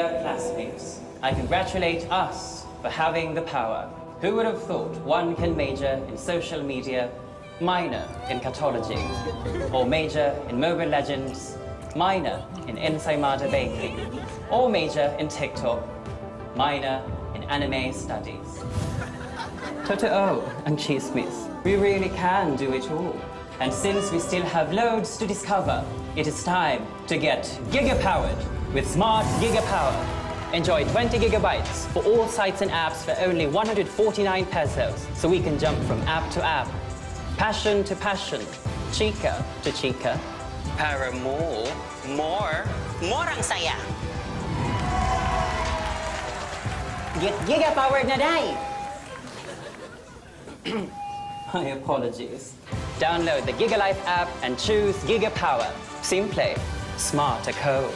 Dear classmates, I congratulate us for having the power. Who would have thought one can major in social media, minor in catology, or major in Mobile Legends, minor in ensaymada baking, or major in TikTok, minor in anime studies. Totoo and chismis, we really can do it all. And since we still have loads to discover, it is time to get giga-powered with Smart Giga-Power. Enjoy 20 gigabytes for all sites and apps for only 149 pesos, so we can jump from app to app, passion to passion, chica to chica. Para more ang saya. Giga-powered na day! My apologies. Download the GigaLife app and choose Giga Power. Simple, smart code.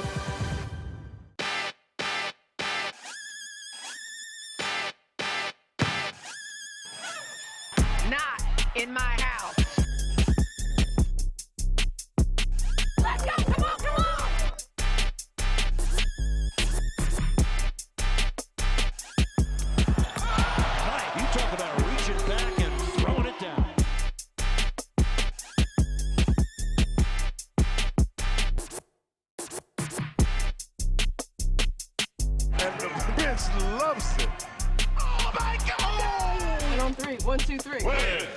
Not in my house. Let's go! Come on, come on! Right, you talk about reaching back and throwing it down. And the Prince loves it. Oh my God! And on three. 1, 2, 3. Win.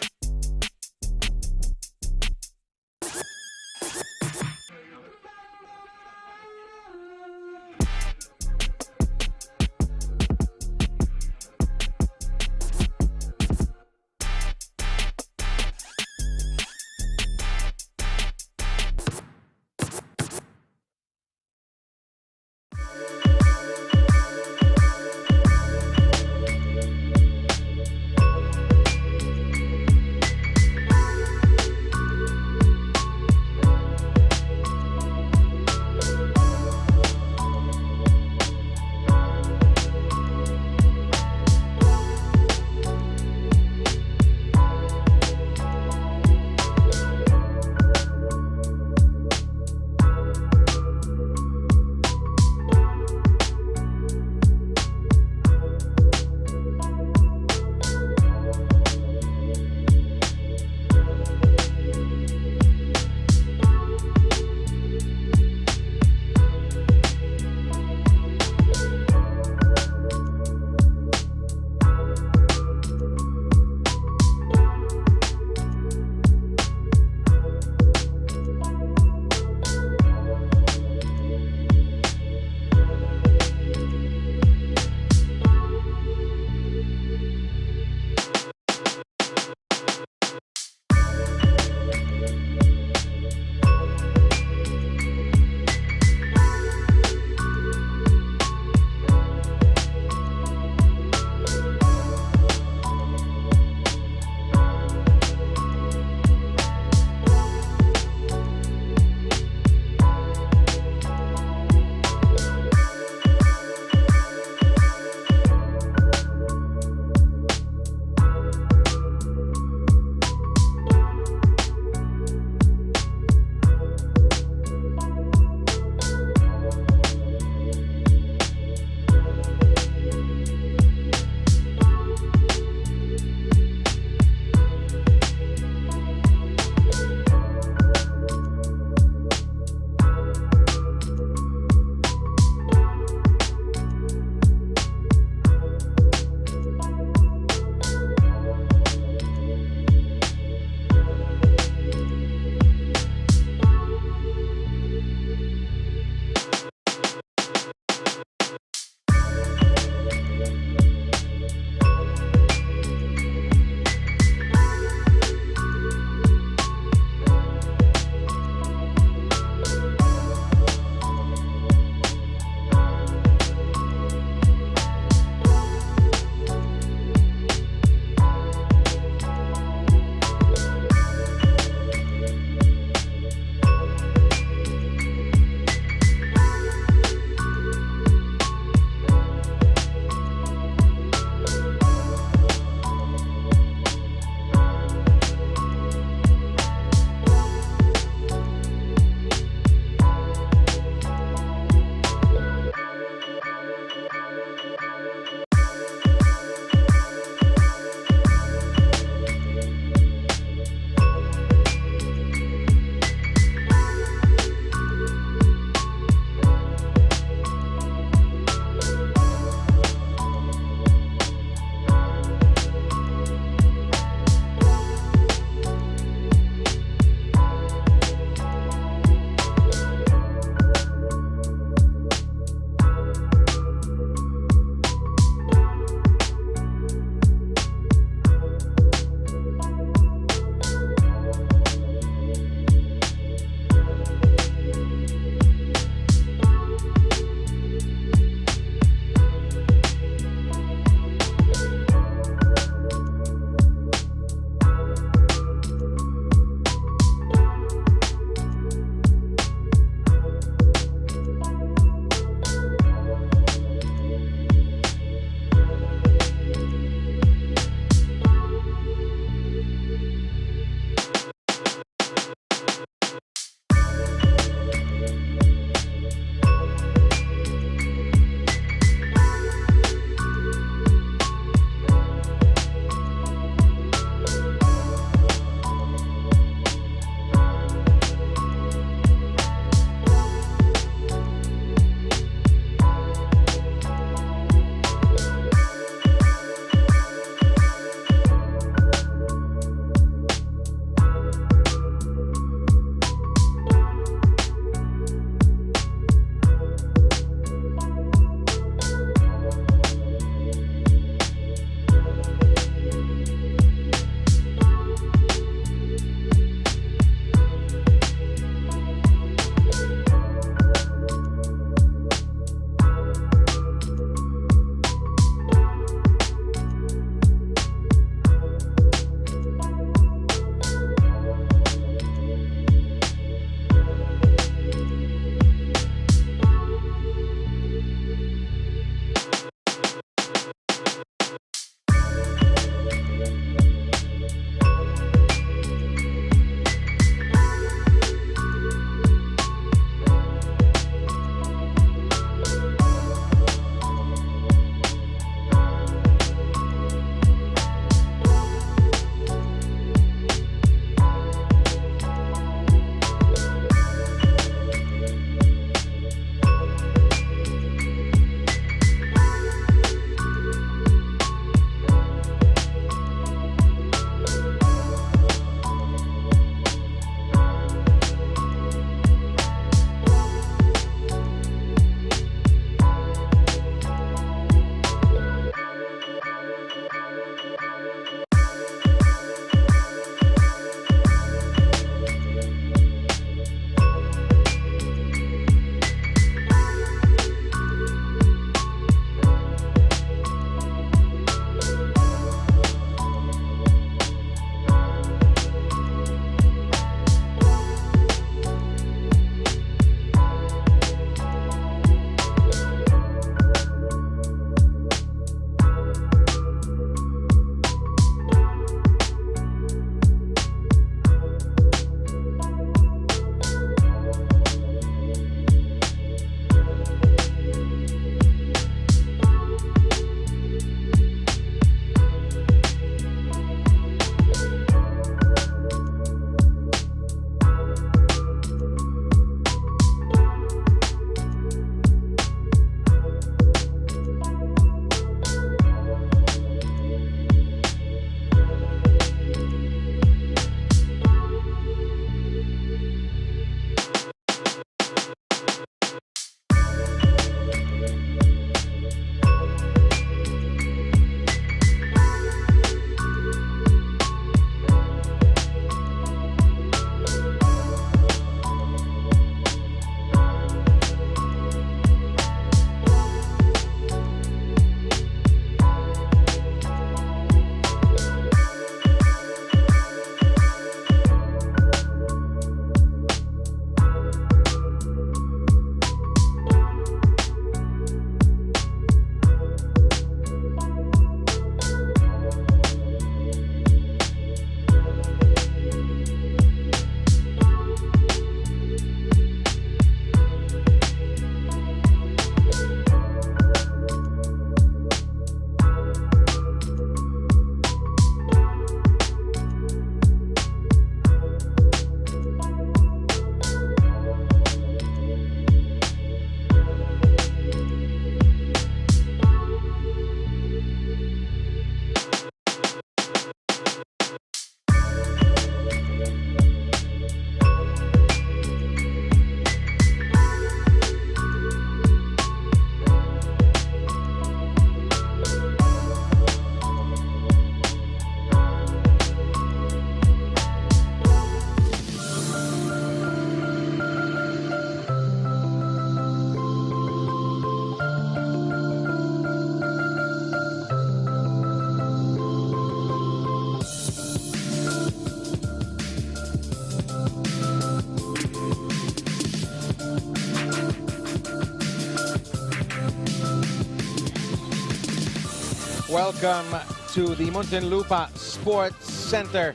Welcome to the Muntinlupa Sports Center.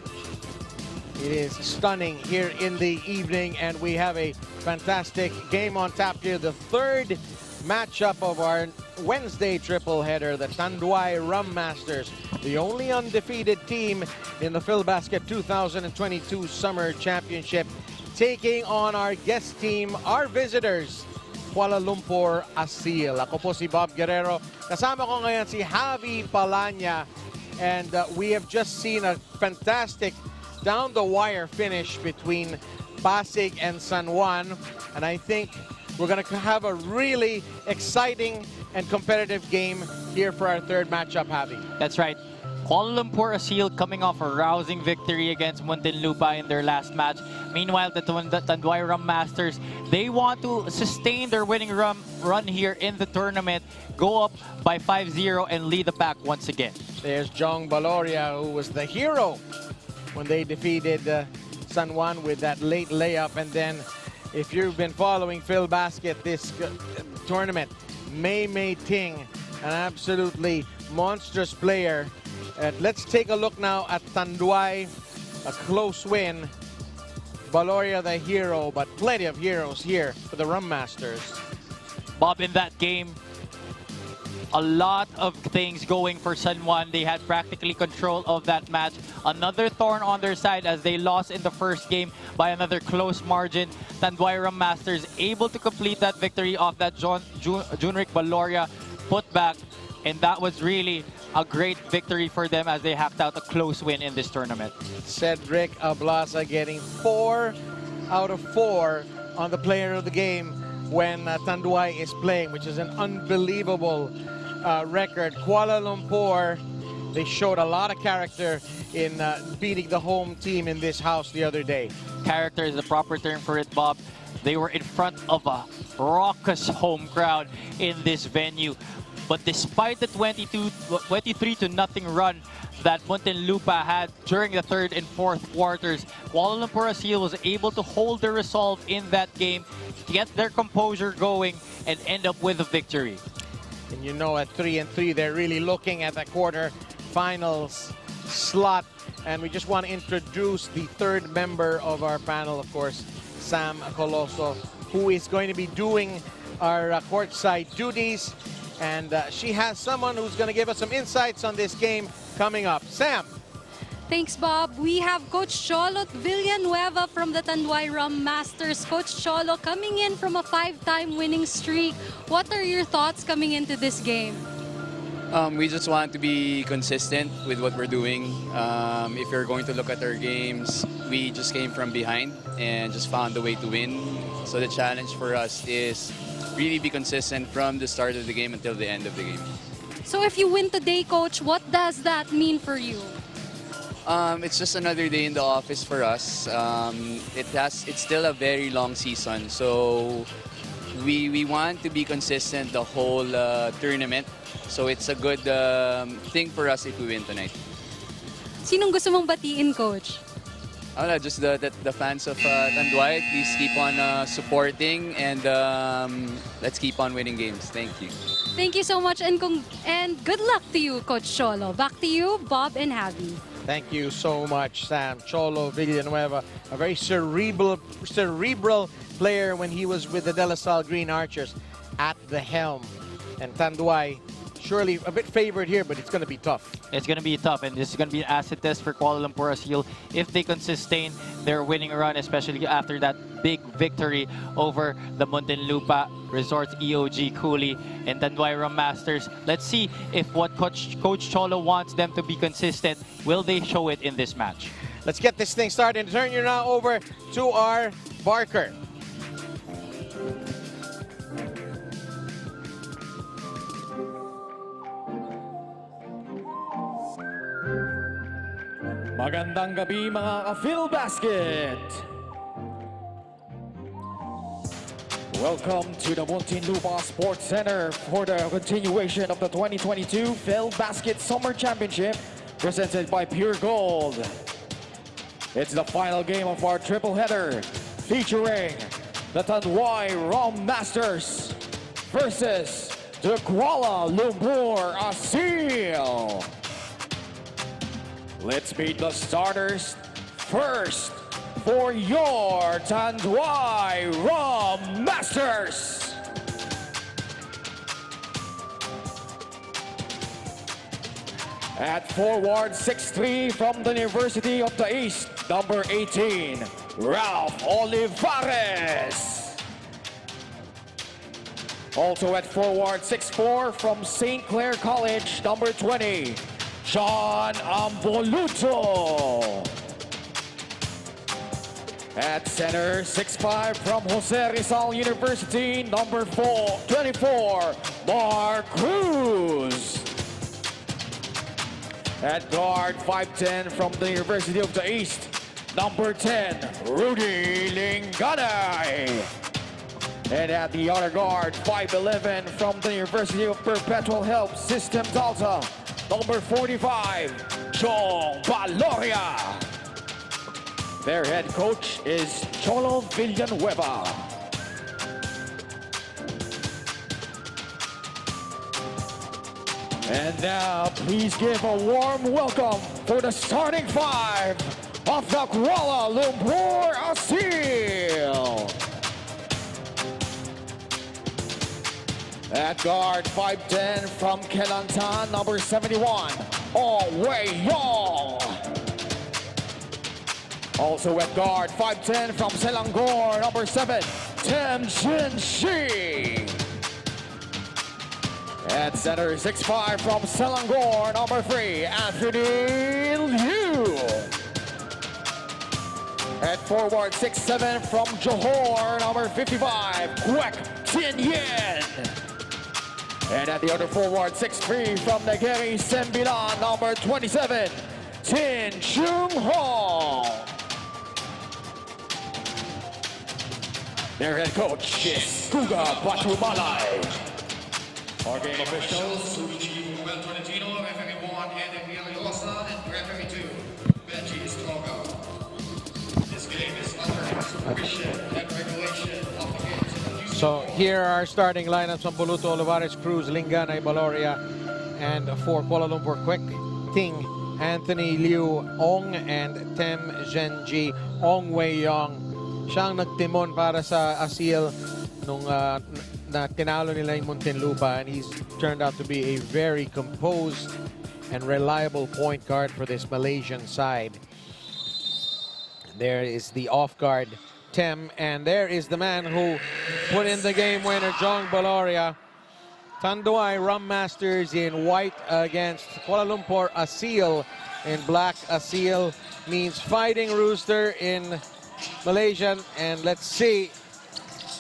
It is stunning here in the evening, and we have a fantastic game on tap here. The third matchup of our Wednesday triple header, the Tanduay Rum Masters, the only undefeated team in the Filbasket 2022 Summer Championship, taking on our guest team, our visitors, Kuala Lumpur ASEEL. Ako po si Bob Guerrero. Kasama ko ngayon si Javi Palanya, and we have just seen a fantastic down-the-wire finish between Pasig and San Juan, and I think we're going to have a really exciting and competitive game here for our third matchup, Javi. That's right. Kuala Lumpur ASEEL coming off a rousing victory against Muntinlupa in their last match. Meanwhile, the Tanduay Rum Masters, they want to sustain their winning run here in the tournament, go up by 5-0 and lead the pack once again. There's Jong Baloria, who was the hero when they defeated San Juan with that late layup. And then, if you've been following Filbasket this tournament, Mei Ting, an absolutely monstrous player. Let's take a look now at Tanduay, a close win. Baloria the hero, but plenty of heroes here for the Rum Masters. Bob, in that game, a lot of things going for San Juan. They had practically control of that match. Another thorn on their side as they lost in the first game by another close margin. Tanduay Rum Masters able to complete that victory off that Junric Baloria putback, and that was really a great victory for them as they hacked out a close win in this tournament. Cedric Ablasa getting 4 out of 4 on the player of the game when Tanduay is playing, which is an unbelievable record. Kuala Lumpur, they showed a lot of character in beating the home team in this house the other day. Character is the proper term for it, Bob. They were in front of a raucous home crowd in this venue. But despite the 23-0 run that Muntinlupa had during the third and fourth quarters, Kuala Lumpur ASEEL was able to hold their resolve in that game, get their composure going, and end up with a victory. And you know, at 3-3, they're really looking at the quarter-finals slot. And we just want to introduce the third member of our panel, of course, Sam Coloso, who is going to be doing our courtside duties. And she has someone who's going to give us some insights on this game coming up. Sam. Thanks, Bob. We have Coach Cholo Villanueva from the Tanduay Rum Masters. Coach Cholo coming in from a 5-time winning streak. What are your thoughts coming into this game? We just want to be consistent with what we're doing. If you're going to look at our games, we just came from behind and just found a way to win. So the challenge for us is really be consistent from the start of the game until the end of the game. So if you win today, Coach, what does that mean for you? It's just another day in the office for us. It's still a very long season, so we want to be consistent the whole tournament. So it's a good thing for us if we win tonight. Sinong gusto mong batiin, Coach? Just the fans of Tanduay. Please keep on supporting, and let's keep on winning games. Thank you. Thank you so much, and good luck to you, Coach Cholo. Back to you, Bob and Javi. Thank you so much, Sam. Cholo Villanueva, a very cerebral player when he was with the De La Salle Green Archers at the helm. And Tanduay, surely a bit favored here, but it's going to be tough. It's going to be tough, and this is going to be an acid test for Kuala Lumpur ASEEL if they can sustain their winning run, especially after that big victory over the Muntinlupa Resorts EOG Cooley and Tanduay Rum Masters. Let's see if what Coach Cholo wants them to be consistent, will they show it in this match? Let's get this thing started. Turn you now over to our Barker. Magandang gabi mga ka-Filbasket! Welcome to the Muntinlupa Sports Center for the continuation of the 2022 Filbasket Summer Championship presented by Pure Gold. It's the final game of our triple header featuring the Tanduay Rum Masters versus the Kuala Lumpur ASEEL. Let's meet the starters first for your Tanduay Rum Masters. At forward, 6'3" from the University of the East, number 18, Ralph Olivares. Also at forward, 6'4" from St. Clair College, number 20, John Amboluto. At center, 6'5" from Jose Rizal University, number 24, Mark Cruz. At guard, 5'10" from the University of the East, number 10, Rudy Linganay. And at the other guard, 5'11" from the University of Perpetual Health Systems Alta, number 45, Chong Valoria. Their head coach is Cholo Villanueva. And now, please give a warm welcome for the starting five of the Kuala Lumpur ASEEL. At guard, 5'10" from Kelantan, number 71, Ong Wei Yong. Also at guard, 5'10" from Selangor, number 7, Tem Jin Shi. At center, 6'5" from Selangor, number 3, Anthony Liu. At forward, 6'7" from Johor, number 55, Kwek Tin Yen. And at the other forward, 6'3" from Negeri Sembilan, number 27, Tin Chung Hong. Their head coach is Kuga Batumalay. Our game officials, Suji Tolentino, referee 1, Andy Villalobos, and referee 2, Benji Escoga. This game is under supervision and regulation of the game. So here are starting lineups: Amboluto, Olivares, Cruz, Linganay, Baloria, and for Kuala Lumpur, Kwek Ting, Anthony Liu, Ong, and Tem Zhenji, Ong Wei Yong. Siyang nagtimon para sa ASEEL nung na tinalo nila yung Muntinlupa, and he's turned out to be a very composed and reliable point guard for this Malaysian side. There is the off guard, Tem, and there is the man who put in the game winner, John Baloria. Tanduay Rum Masters in white against Kuala Lumpur ASEEL in black. ASEEL means Fighting Rooster in Malaysian, and let's see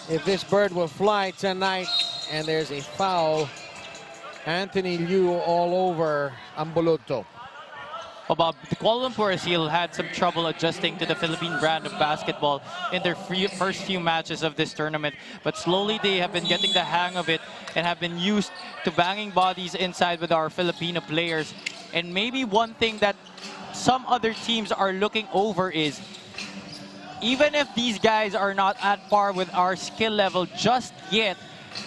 if this bird will fly tonight. And there's a foul. Anthony Liu all over Amboluto. Well, Bob, the Kuala Lumpur ASEEL had some trouble adjusting to the Philippine brand of basketball in their first few matches of this tournament. But slowly they have been getting the hang of it and have been used to banging bodies inside with our Filipino players. And maybe one thing that some other teams are looking over is, even if these guys are not at par with our skill level just yet,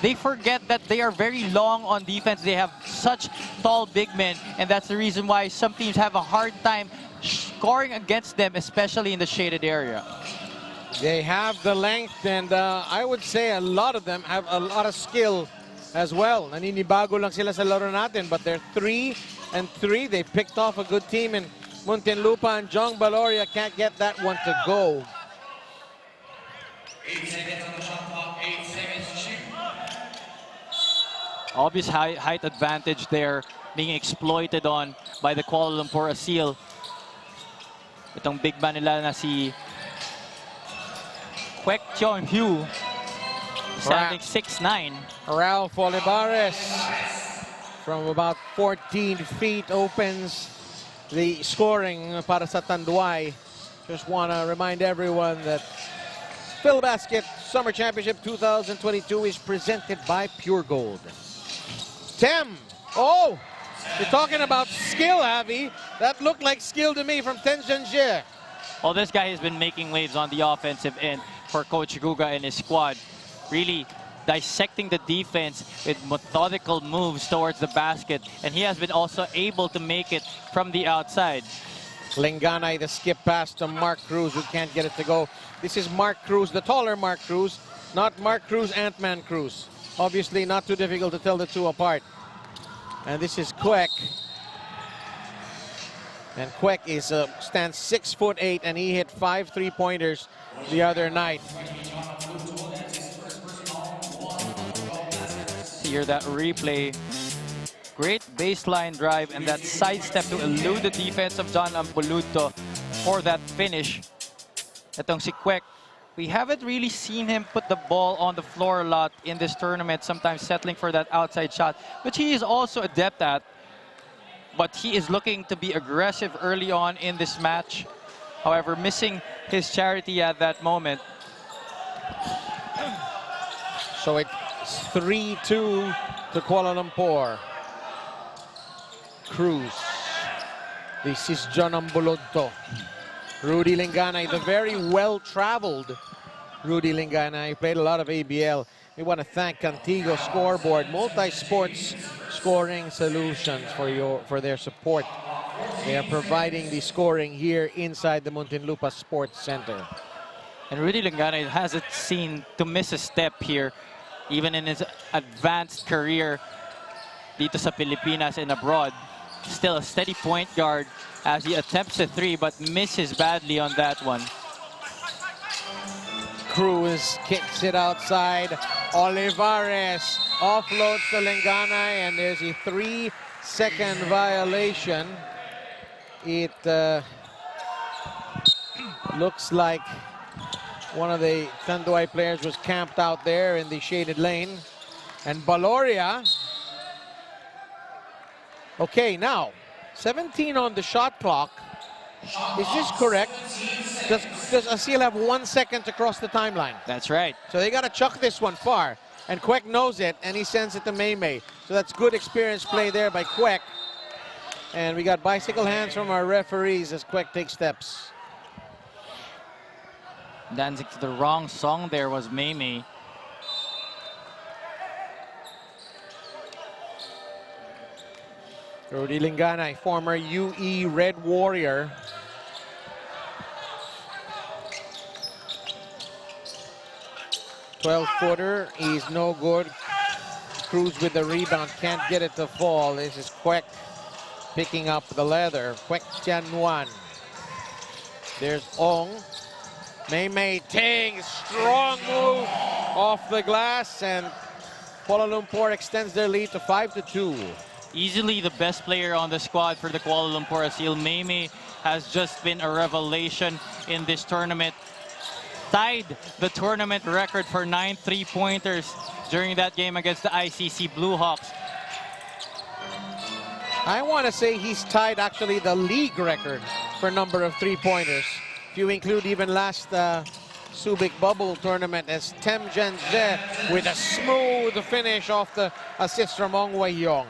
they forget that they are very long on defense. They have such tall big men, and that's the reason why some teams have a hard time scoring against them, especially in the shaded area. They have the length, and I would say a lot of them have a lot of skill as well. Naninibago lang sila sa laro natin, but they're 3-3. They picked off a good team in Muntinlupa, and Jong Baloria can't get that one to go. 8 seconds on the shot clock, 8 seconds to shoot. Obvious height advantage there being exploited on by the Kuala Lumpur ASEEL. Itong big man nila na si Kwek Tiong Hu, standing 6'9". Ralph Olivares from about 14 feet opens the scoring para sa Tanduay. Just want to remind everyone that Filbasket Summer Championship 2022 is presented by Pure Gold. Tem. Oh, you're talking about skill, Avi. That looked like skill to me from Tem Zhenji. Well, this guy has been making waves on the offensive end for Coach Guga and his squad. Really dissecting the defense with methodical moves towards the basket, and he has been also able to make it from the outside. Linganay, the skip pass to Mark Cruz, who can't get it to go. This is Mark Cruz, the taller Mark Cruz, not Mark Cruz, Ant-Man Cruz. Obviously not too difficult to tell the two apart. And this is Kwek. And Kwek is stands 6'8", and he hit 5 3-pointers the other night. Hear that replay. Great baseline drive and that sidestep to elude the defense of John Ampuluto for that finish. Itong si Kwek, we haven't really seen him put the ball on the floor a lot in this tournament, sometimes settling for that outside shot, which he is also adept at. But he is looking to be aggressive early on in this match. However, missing his charity at that moment. So it's 3-2 to Kuala Lumpur. Cruz. This is John Ambulodto. Rudy Linganay, the very well-traveled Rudy Linganay. Played a lot of ABL. We want to thank Contigo Scoreboard, multi-sports scoring solutions for their support. They are providing the scoring here inside the Muntinlupa Sports Center. And Rudy Linganay hasn't seen to miss a step here, even in his advanced career dito sa Pilipinas and abroad. Still a steady point guard as he attempts a three, but misses badly on that one. Cruz kicks it outside. Olivares offloads to Linganay, and there's a 3-second violation. It looks like one of the Tanduay players was camped out there in the shaded lane. And Baloria. Okay, now 17 on the shot clock. Is this correct? Does ASEEL have 1 second to cross the timeline? That's right. So they got to chuck this one far. And Kwek knows it, and he sends it to Maymay. So that's good experience play there by Kwek. And we got bicycle hands from our referees as Kwek takes steps. Dancing to the wrong song there was Maymay. Rudy Linganay, former UE Red Warrior. "12-footer, he's no good." Cruz with the rebound, can't get it to fall. This is Kwek picking up the leather. Kwek Tianuan. There's Ong. Maymay Ting, strong move off the glass, and Kuala Lumpur extends their lead to 5-2. Easily the best player on the squad for the Kuala Lumpur ASEEL. Maymay has just been a revelation in this tournament. Tied the tournament record for 9 3-pointers during that game against the ICC Blue Hawks. I want to say he's tied actually the league record for number of 3-pointers. If you include even last Subic Bubble tournament, as Tem Genze with a smooth finish off the assist from Ong Wei Yong.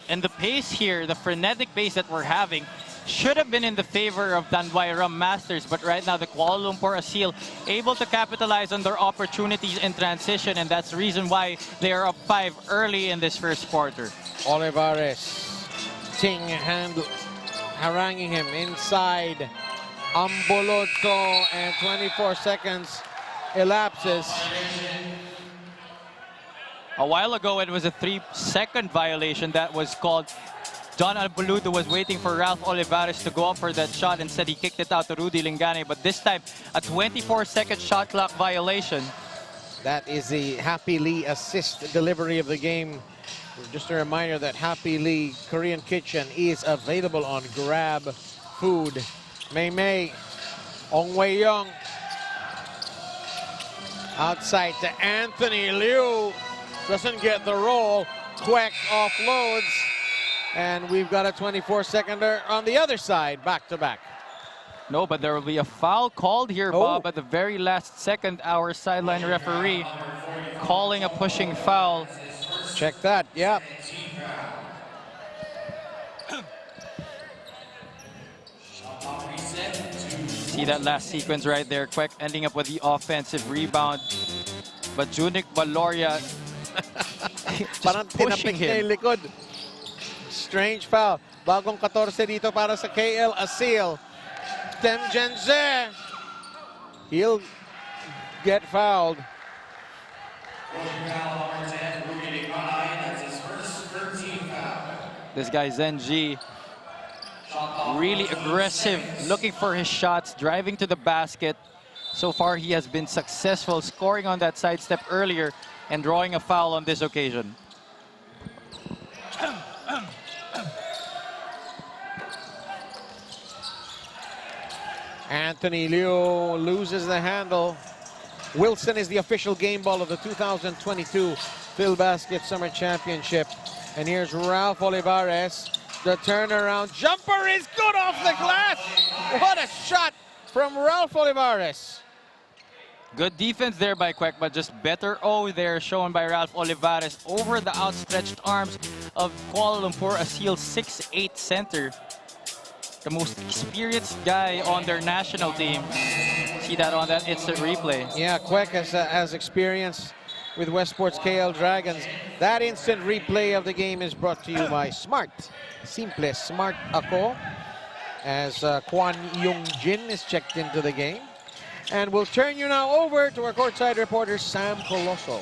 And the pace here, the frenetic pace that we're having, should have been in the favor of Tanduay Rum Masters, but right now the Kuala Lumpur ASEEL able to capitalize on their opportunities in transition, and that's the reason why they are up 5 early in this first quarter. Olivares, Ting haranguing him inside. Amboloto, and 24 seconds elapses. A while ago, it was a 3-second violation that was called. John Albuludo was waiting for Ralph Olivares to go up for that shot. Instead, he kicked it out to Rudy Linganay. But this time, a 24-second shot clock violation. That is the Happy Lee assist delivery of the game. Just a reminder that Happy Lee Korean Kitchen is available on Grab Food. Maymay, Ong Wei Yong. Outside to Anthony Liu. Doesn't get the roll. Kwek offloads. And we've got a 24-seconder on the other side, back-to-back. No, but there will be a foul called here, Bob, at the very last second. Our sideline referee calling a pushing foul. Check that, yeah. See that last sequence right there. Kwek ending up with the offensive rebound. But Junik Valoria Parang pushing tinapik niya yung likod. Strange foul. Bagong 14 dito para sa KL ASEEL. Temjenze. He'll get fouled. This guy Zenji, really aggressive, looking for his shots, driving to the basket. So far, he has been successful scoring on that sidestep earlier and drawing a foul on this occasion. Anthony Liu loses the handle. Wilson is the official game ball of the 2022 Filbasket Summer Championship. And here's Ralph Olivares. The turnaround jumper is good off the glass. What a shot from Ralph Olivares. Good defense there by Kwek, but just better O there shown by Ralph Olivares over the outstretched arms of Kuala Lumpur ASEEL 6'8" center. The most experienced guy on their national team. See that on that instant replay. Yeah, Kwek has experience with Westport's KL Dragons. That instant replay of the game is brought to you by Smart. Simple Smart Ako, as Kwan Yung Jin is checked into the game. And we'll turn you now over to our courtside reporter, Sam Coloso.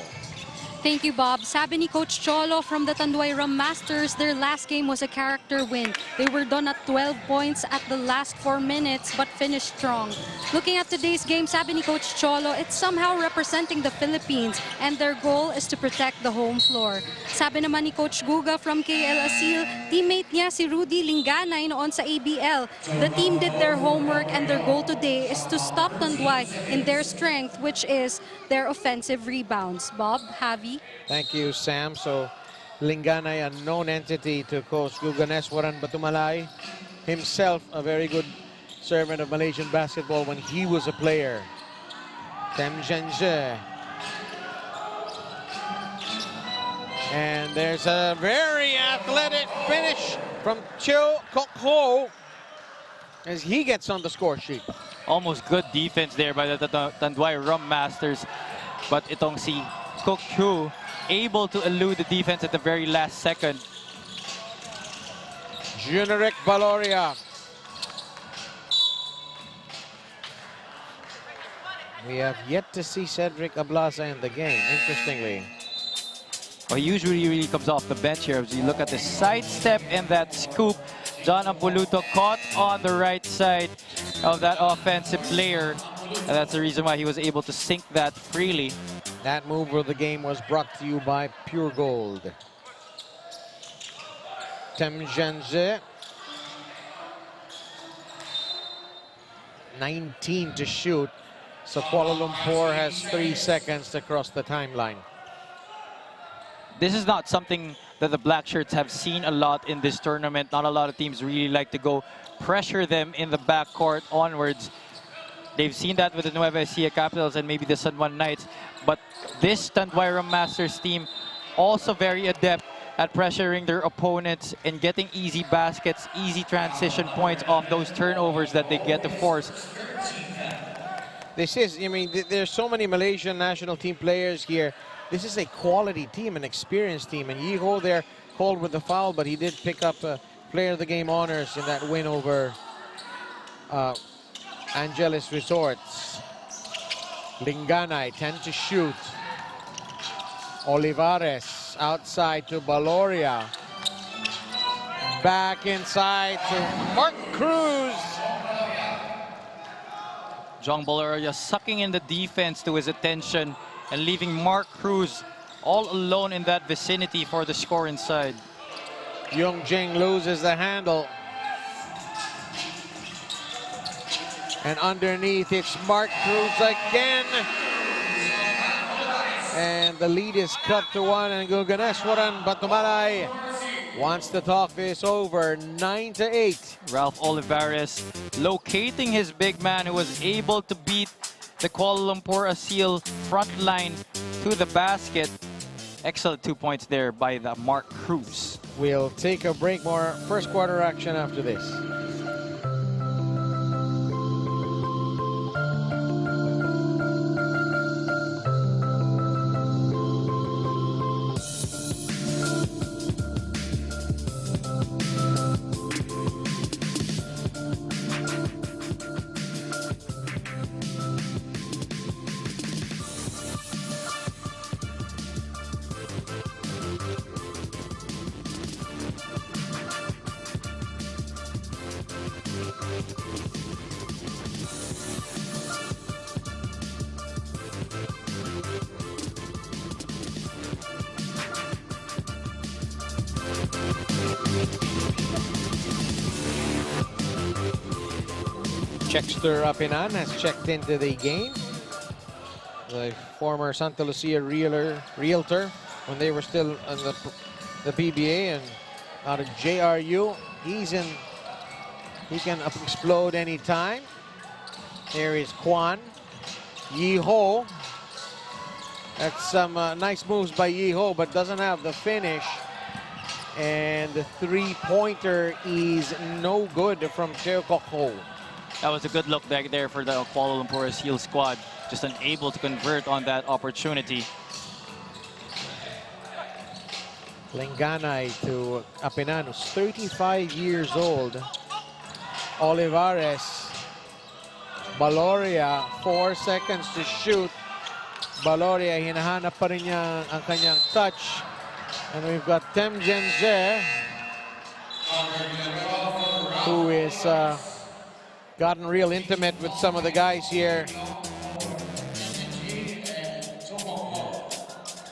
Thank you, Bob. Sabi ni Coach Cholo from the Tanduay Rum Masters, their last game was a character win. They were done at 12 points at the last 4 minutes, but finished strong. Looking at today's game, sabi ni Coach Cholo, it's somehow representing the Philippines, and their goal is to protect the home floor. Sabi naman ni Coach Guga from KL ASEEL, teammate niya si Rudy Linganay noon sa ABL. The team did their homework, and their goal today is to stop Tanduay in their strength, which is their offensive rebounds. Bob, Javi? Thank you, Sam. So, Linganay, a known entity to Coach Guganeswaran Batumalay, himself a very good servant of Malaysian basketball when he was a player. Temjenje. And there's a very athletic finish from Cho Kok Ho as he gets on the score sheet. Almost good defense there by the Tanduay Rum Masters. But itong si Kok Ho able to elude the defense at the very last second. Juneric Valoria. We have yet to see Cedric Ablasa in the game, interestingly. Well, he usually really comes off the bench here. As you look at the sidestep and that scoop, John Ampuluto caught on the right side of that offensive player. And that's the reason why he was able to sink that freely. That move of the game was brought to you by Pure Gold. Temjenze. 19 to shoot. So Kuala Lumpur has 3 seconds to cross the timeline. This is not something that the Black Shirts have seen a lot in this tournament. Not a lot of teams really like to go pressure them in the backcourt onwards. They've seen that with the Nueva Ecija Capitals and maybe the San Juan Knights. But this Tanduay Rum Masters team also very adept at pressuring their opponents and getting easy baskets, easy transition points off those turnovers that they get to force. This is, I mean, there's so many Malaysian national team players here. This is a quality team, an experienced team. And Yiho there called with the foul, but he did pick up player of the game honors in that win over Angeles Resorts. Linganay, 10 to shoot. Olivares outside to Valoria. Back inside to Mark Cruz. John Valoria sucking in the defense to his attention and leaving Mark Cruz all alone in that vicinity for the score inside. Yung Jing loses the handle. And underneath, it's Mark Cruz again. And the lead is cut to 1, and Guganeswaran Batumalay wants to talk this over, 9-8. Ralph Olivares locating his big man who was able to beat the Kuala Lumpur ASEEL front line to the basket. Excellent 2 points there by the Mark Cruz. We'll take a break, more first quarter action after this. Checkster Apinan has checked into the game. The former Santa Lucia realtor when they were still on the PBA, and out of JRU, he can explode anytime. There is Kwan. Yi Ho. That's some nice moves by Yi Ho, but doesn't have the finish. And the three-pointer is no good from Cheo Kok Ho. That was a good look back there for the Kuala Lumpur ASEEL squad. Just unable to convert on that opportunity. Lenganay to Apinan, who's 35 years old. Olivares. Baloria, 4 seconds to shoot. Baloria, hinahanap pa rin niya ang kanyang touch. And we've got Tem Genze, who is gotten real intimate with some of the guys here.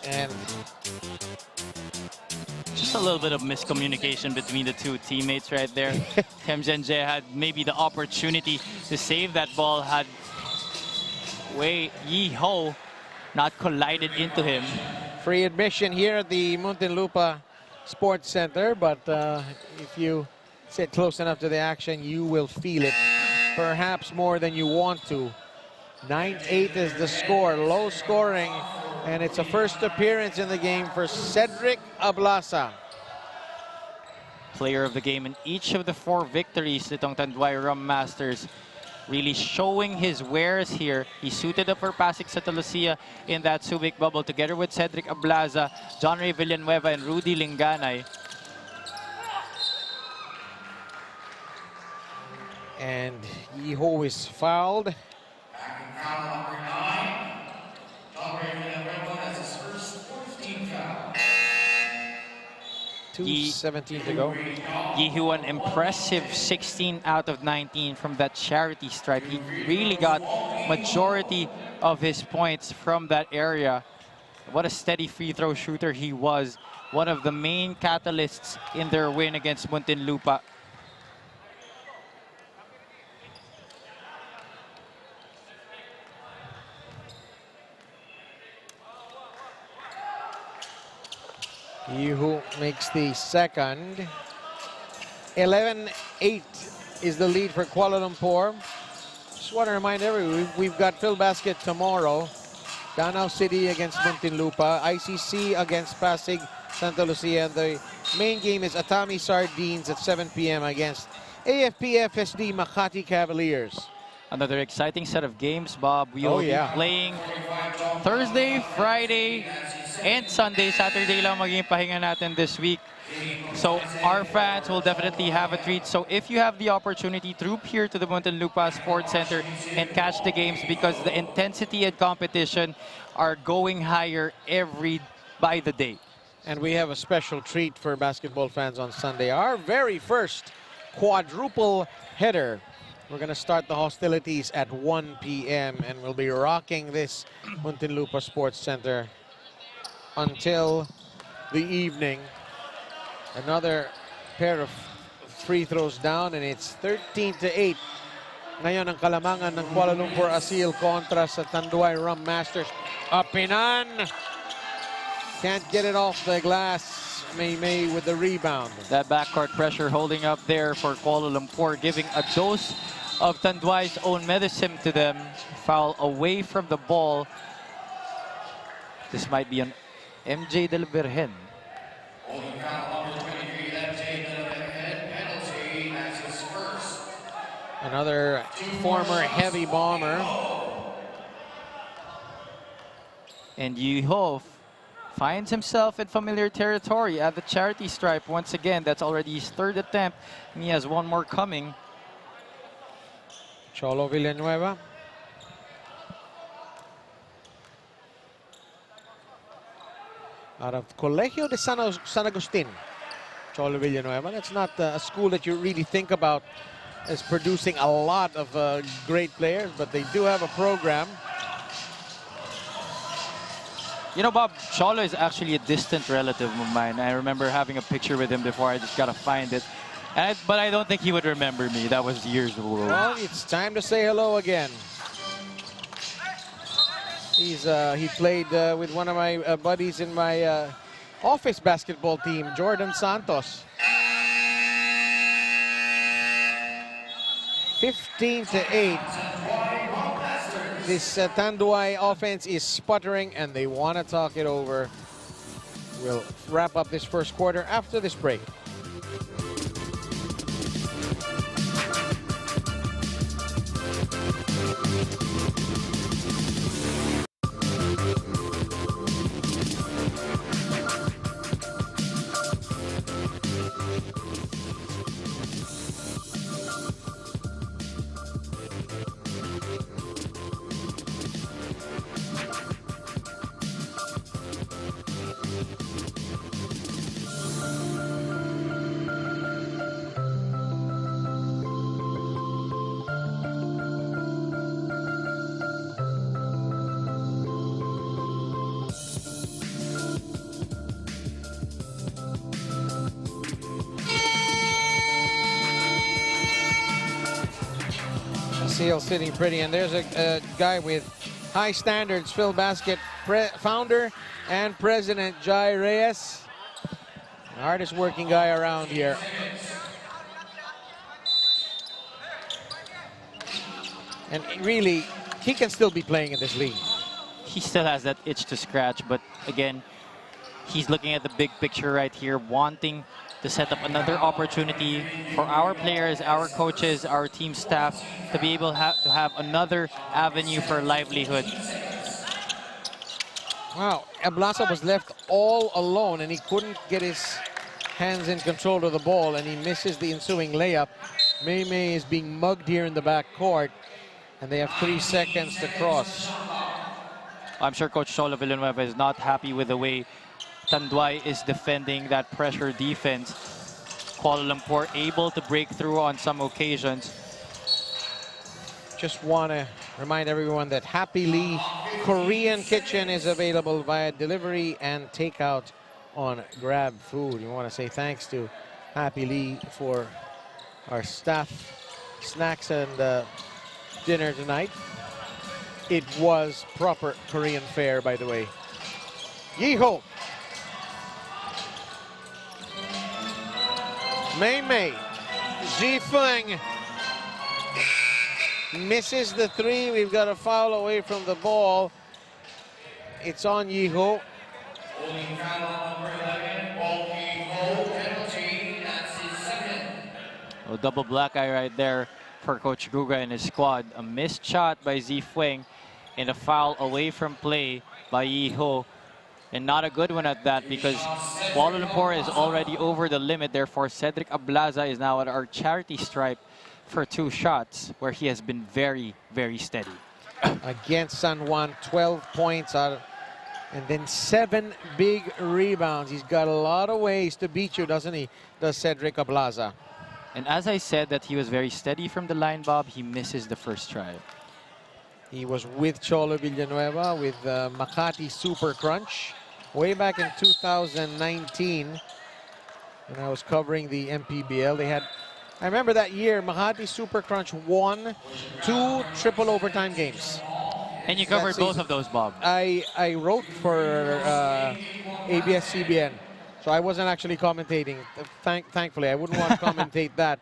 And just a little bit of miscommunication between the two teammates right there. Tem Genze had maybe the opportunity to save that ball had Yi Ho not collided into him. Free admission here at the Muntinlupa Sports Center, but if you sit close enough to the action, you will feel it. Perhaps more than you want to. 9-8 is the score, low scoring, and it's a first appearance in the game for Cedric Ablasa. Player of the game in each of the 4 victories nitong Tanduay Rum Masters. Really showing his wares here. He suited up for Pasig Santa Lucia in that Subic bubble together with Cedric Ablaza, John Ray Villanueva, and Rudy Linganay. And Yi Ho is fouled. 2:17 to go. Yi Ho, an impressive 16 out of 19 from that charity stripe. He really got majority of his points from that area. What a steady free throw shooter he was. One of the main catalysts in their win against Muntinlupa. Yi Ho makes the second. 11-8 is the lead for Kuala Lumpur. Just want to remind everyone, we've got Filbasket tomorrow. Danao City against Muntinlupa. ICC against Pasig Santa Lucia. And the main game is Atami Sardines at 7 p.m. against AFP FSD Makati Cavaliers. Another exciting set of games, Bob. We will be playing Thursday, Friday, and Sunday. Saturday lang maging pahinga natin this week. So our fans will definitely have a treat. So if you have the opportunity, troop here to the Muntinlupa Sports Center and catch the games, because the intensity and competition are going higher by the day. And we have a special treat for basketball fans on Sunday. Our very first quadruple header. We're going to start the hostilities at 1 p.m. and we'll be rocking this Muntinlupa Sports Center until the evening. Another pair of free throws down, and it's 13-8. Ngayon ang kalamangan ng Kuala Lumpur ASEEL kontra sa Tanduay Rum Masters. Apinan can't get it off the glass. May with the rebound. That backcourt pressure holding up there for Kuala Lumpur, giving a dose of Tanduay's own medicine to them. Foul away from the ball. This might be an MJ Del Virgen. Another former heavy bomber. And Yi Ho finds himself in familiar territory at the charity stripe once again. That's already his 3rd attempt, and he has one more coming. Cholo Villanueva. Out of Colegio de San Agustin. Cholo Villanueva. That's not a school that you really think about is producing a lot of great players, but they do have a program. You know, Bob, Cholo is actually a distant relative of mine. I remember having a picture with him before. I just got to find it. But I don't think he would remember me. That was years ago. Well, it's time to say hello again. He played with one of my buddies in my office basketball team, Jordan Santos. 15-8. This Tanduay offense is sputtering, and they want to talk it over. We'll wrap up this first quarter after this break. ASEEL sitting pretty, and there's a guy with high standards, Filbasket founder and president Jai Reyes, the hardest working guy around here. And really, he can still be playing in this league. He still has that itch to scratch, but again, he's looking at the big picture right here, wanting to set up another opportunity for our players, our coaches, our team staff to be able to have another avenue for livelihood. Wow, Ablaza was left all alone, and he couldn't get his hands in control of the ball, and he misses the ensuing layup. May is being mugged here in the back court, and they have 3 seconds to cross. I'm sure Coach Cholo Villanueva is not happy with the way Tanduay is defending that pressure defense. Kuala Lumpur able to break through on some occasions. Just want to remind everyone that Happy Lee Korean Kitchen is available via delivery and takeout on Grab Food. We want to say thanks to Happy Lee for our staff snacks and dinner tonight. It was proper Korean fare, by the way. Yeeho! May Zifeng misses the three. We've got a foul away from the ball. It's on Yeeho. A double black eye right there for Coach Guga and his squad. A missed shot by Zifeng and a foul away from play by Yeeho. And not a good one at that, because Kuala Lumpur is already over the limit. Therefore, Cedric Ablaza is now at our charity stripe for 2 shots, where he has been very, very steady. Against San Juan, 12 points out, and then 7 big rebounds. He's got a lot of ways to beat you, doesn't he? Does Cedric Ablaza. And as I said that he was very steady from the line, Bob, he misses the first try. He was with Cholo Villanueva with Makati Super Crunch way back in 2019 when I was covering the MPBL. They had, I remember that year, Makati Super Crunch won 2 triple overtime games. And you covered both of those, Bob. I wrote for ABS-CBN, so I wasn't actually commentating. Thankfully, I wouldn't want to commentate that.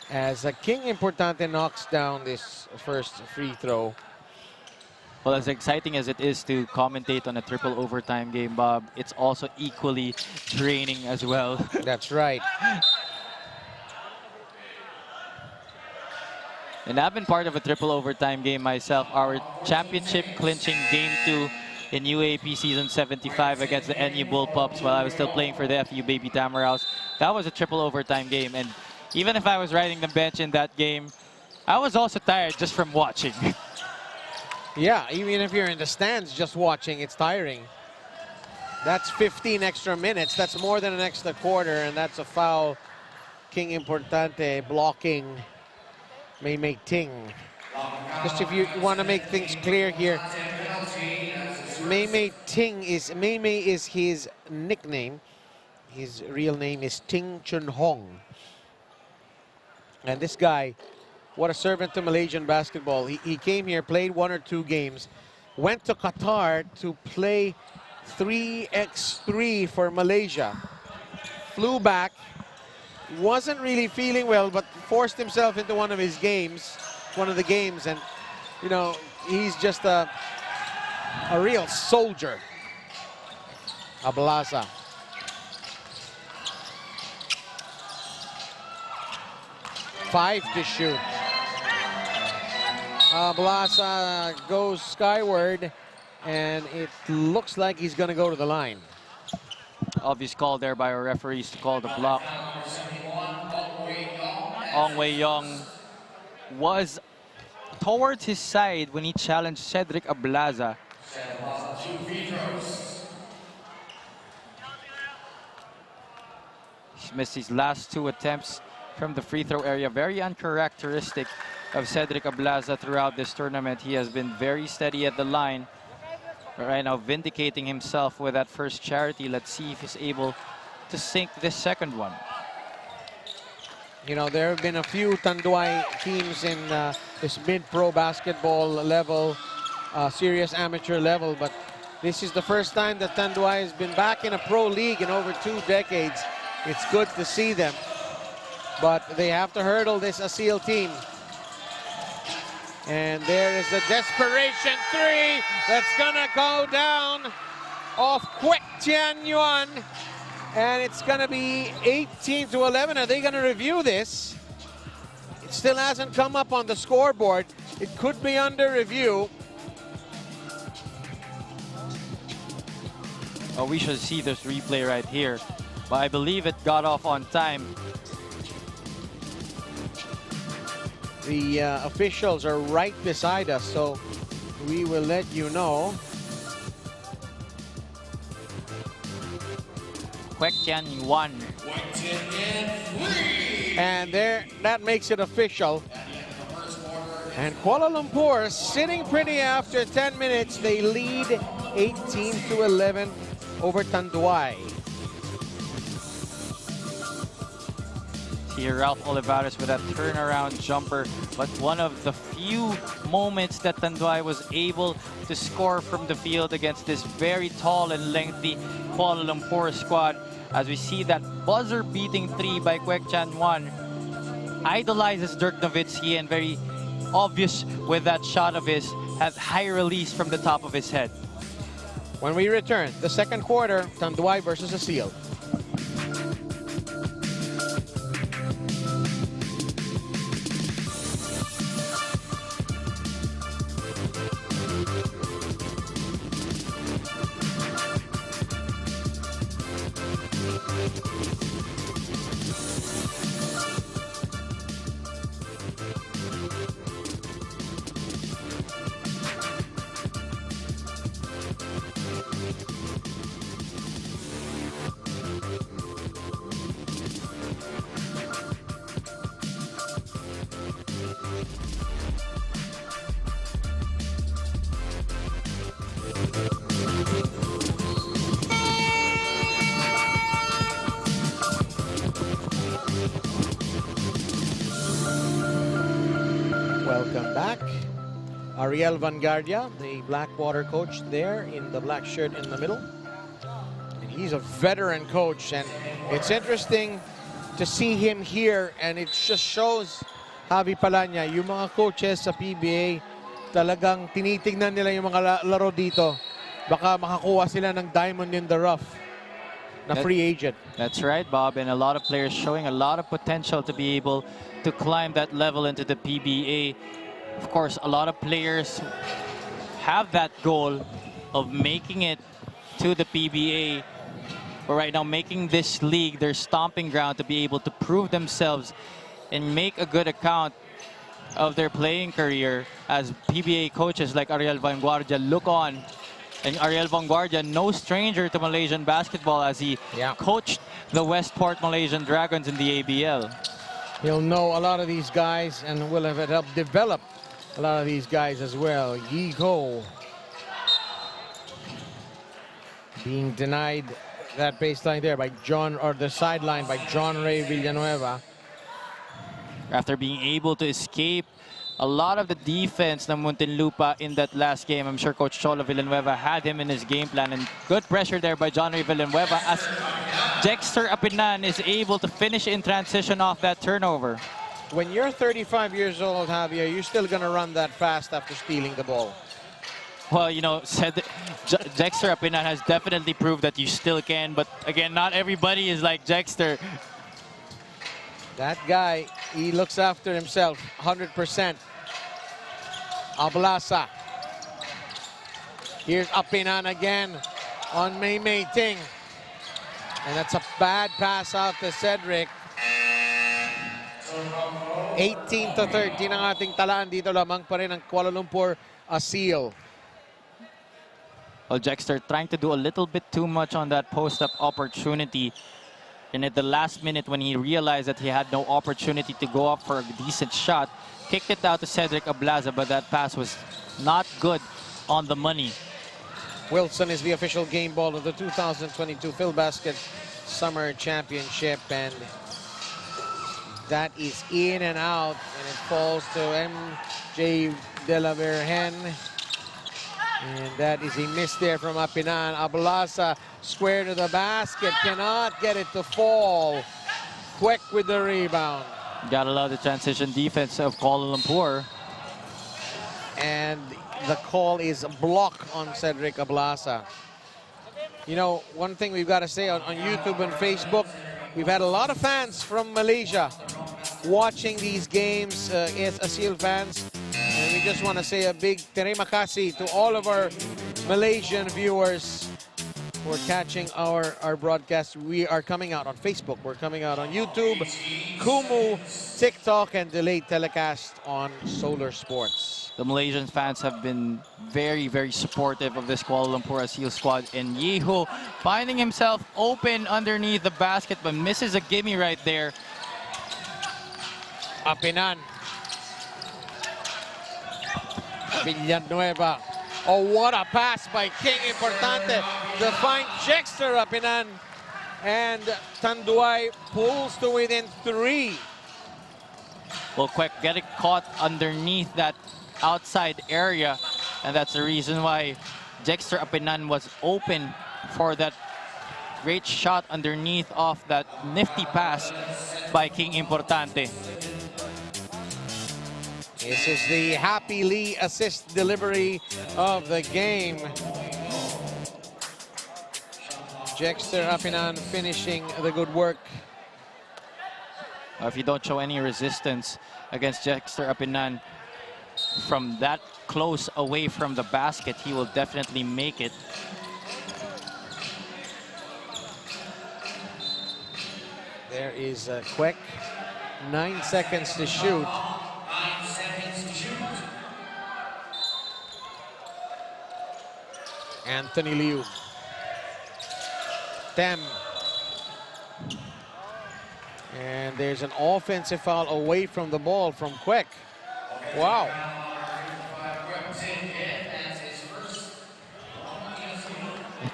As King Importante knocks down this first free throw. Well, as exciting as it is to commentate on a triple overtime game, Bob, it's also equally draining as well. That's right. And I've been part of a triple overtime game myself. Our championship clinching game 2 in UAP season 75 against the NU Bullpups while I was still playing for the FU Baby Tamaraws. That was a triple overtime game. And even if I was riding the bench in that game, I was also tired just from watching. Yeah, even if you're in the stands just watching, it's tiring. That's 15 extra minutes. That's more than an extra quarter, and that's a foul King Importante blocking Mei Ting. Just if you want to make things clear here, Mei is his nickname. His real name is Ting Chun Hong. And this guy, what a servant to Malaysian basketball. He came here, played 1 or 2 games, went to Qatar to play 3x3 for Malaysia. Flew back, wasn't really feeling well, but forced himself into one of the games, and you know, he's just a real soldier. Ablaza. Five to shoot. Ablaza goes skyward, and it looks like he's going to go to the line. Obvious call there by our referees to call the block. Ong Wei Yong was towards his side when he challenged Cedric Ablaza. He's missed his last 2 attempts from the free throw area. Very uncharacteristic of Cedric Ablaza throughout this tournament. He has been very steady at the line. But right now, vindicating himself with that first charity. Let's see if he's able to sink this second one. You know, there have been a few Tanduay teams in this mid-pro basketball level, serious amateur level, but this is the first time that Tanduay has been back in a pro league in over 2 decades. It's good to see them, but they have to hurdle this ASEEL team. And there is the desperation 3 that's gonna go down off Kwek Tian Yuan. And it's gonna be 18-11. Are they gonna review this? It still hasn't come up on the scoreboard. It could be under review. Oh, we should see this replay right here. But I believe it got off on time. The officials are right beside us, so we will let you know. Kwek Tian Yuan. And there, that makes it official. And Kuala Lumpur sitting pretty after 10 minutes. They lead 18-11 over Tanduay. Here, Ralph Olivares with that turnaround jumper, but one of the few moments that Tanduay was able to score from the field against this very tall and lengthy Kuala Lumpur squad. As we see that buzzer-beating 3 by Kwek Tian Yuan, idolizes Dirk Nowitzki, and very obvious with that shot of his, has high release from the top of his head. When we return, the second quarter, Tanduay versus ASEEL. Welcome back. Ariel Vanguardia, the Blackwater coach there in the black shirt in the middle. And he's a veteran coach, and it's interesting to see him here, and it just shows, Javi Palanya, yung mga coaches sa PBA, talagang tinitingnan nila yung mga laro dito. Baka makakuha sila ng diamond in the rough na free agent. That's right, Bob, and a lot of players showing a lot of potential to be able to climb that level into the PBA. Of course, a lot of players have that goal of making it to the PBA. But right now, making this league their stomping ground to be able to prove themselves and make a good account of their playing career, as PBA coaches like Ariel Vanguardia look on And Ariel Vanguardia, no stranger to Malaysian basketball as he coached the Westport Malaysian Dragons in the ABL. He'll know a lot of these guys and will have helped develop a lot of these guys as well. Yi Ho being denied that baseline there by John, or the sideline by John Ray Villanueva. After being able to escape a lot of the defense ng Muntinlupa in that last game, I'm sure Coach Cholo Villanueva had him in his game plan, and good pressure there by John Ray Villanueva as Dexter Apinan is able to finish in transition off that turnover. When you're 35 years old, Javier, you're still going to run that fast after stealing the ball. Well, you know, Dexter Apinan has definitely proved that you still can, but again, not everybody is like Dexter. That guy, he looks after himself 100%. Ablasa. Here's Apinan again on May Ting. And that's a bad pass out to Cedric. 18-13 ang ating talaan. Dito lamang pa rin ang Kuala Lumpur ASEEL. Well, Dexter trying to do a little bit too much on that post-up opportunity. And at the last minute, when he realized that he had no opportunity to go up for a decent shot, kicked it out to Cedric Ablaza, but that pass was not good on the money. Wilson is the official game ball of the 2022 Filbasket Summer Championship, and that is in and out, and it falls to MJ De La Virgen. And that is a miss there from Apinan. Ablaza square to the basket, cannot get it to fall. Quick with the rebound. Gotta love the transition defense of Kuala Lumpur. And the call is a block on Cedric Ablaza. You know, one thing we've got to say on YouTube and Facebook, we've had a lot of fans from Malaysia watching these games, as ASEEL fans. And we just want to say a big terima kasih to all of our Malaysian viewers for catching our broadcast. We are coming out on Facebook. We're coming out on YouTube, Kumu, TikTok, and delayed telecast on Solar Sports. The Malaysian fans have been very, very supportive of this Kuala Lumpur ASEEL squad. And Yi Ho finding himself open underneath the basket, but misses a gimme right there. Apinan. Villanueva. Oh, what a pass by King Importante to find Dexter Apinan. And Tanduay pulls to within 3. Well, quick, getting caught underneath that outside area. And that's the reason why Dexter Apinan was open for that great shot underneath off that nifty pass by King Importante. This is the Happy Lee assist delivery of the game. Dexter Apinan finishing the good work. If you don't show any resistance against Dexter Apinan from that close away from the basket, he will definitely make it. There is a quick 9 seconds to shoot. Anthony Liu. Tem. And there's an offensive foul away from the ball from Quick. Wow.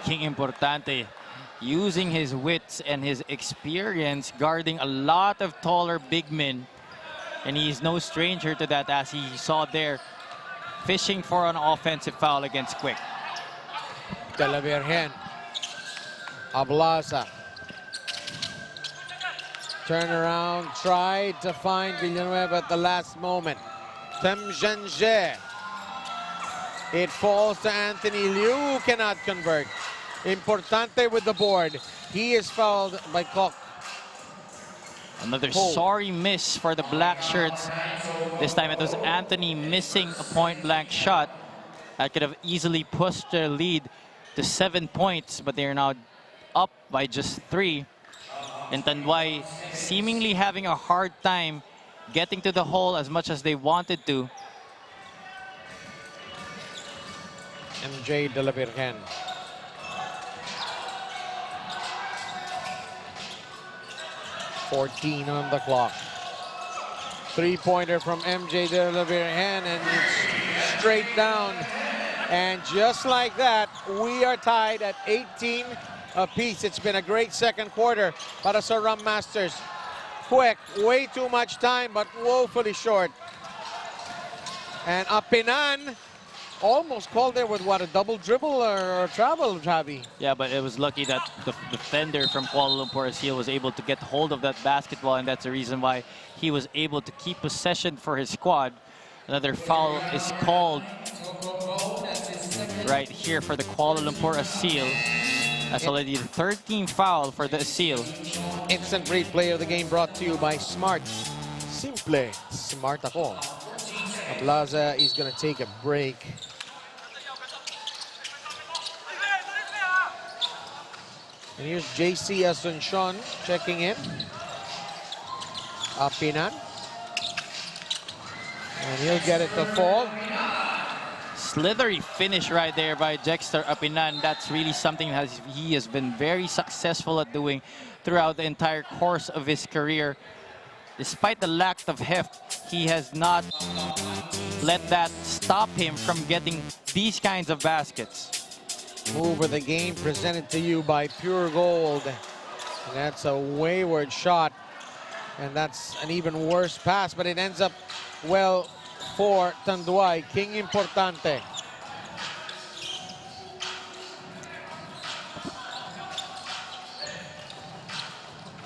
King Importante using his wits and his experience guarding a lot of taller big men. And he's no stranger to that, as he saw there fishing for an offensive foul against Quick. De La Virgen. Ablaza. Turn around, tried to find Villanueva at the last moment. Temjanje. It falls to Anthony Liu, who cannot convert. Importante with the board. He is fouled by Koch. Another sorry miss for the black shirts. This time it was Anthony missing a point-blank shot that could have easily pushed their lead to 7 points, but they are now up by just 3. And Tanduay seemingly having a hard time getting to the hole as much as they wanted to. MJ de la Virgen. .14 on the clock. Three-pointer from MJ de la Virgen, and it's straight down. And just like that, we are tied at 18 apiece. It's been a great second quarter para sa Rum Masters. Quick, way too much time, but woefully short. And Apinan almost called there with what, a double dribble or travel, Javi? Yeah, but it was lucky that the defender from Kuala Lumpur ASEEL was able to get hold of that basketball, and that's the reason why he was able to keep possession for his squad. Another foul is called right here for the Kuala Lumpur ASEEL. That's already the 13th foul for the ASEEL. Instant replay of the game brought to you by Smart. Simple, smart ako. Plaza is going to take a break. And here's JC Asuncion checking in. Apinan. And he'll get it to fall. Slithery finish right there by Jexter Apinan. That's really something that he has been very successful at doing throughout the entire course of his career. Despite the lack of heft, he has not let that stop him from getting these kinds of baskets. Move of the game presented to you by Pure Gold. And that's a wayward shot. And that's an even worse pass, but it ends up well for Tanduay. King Importante.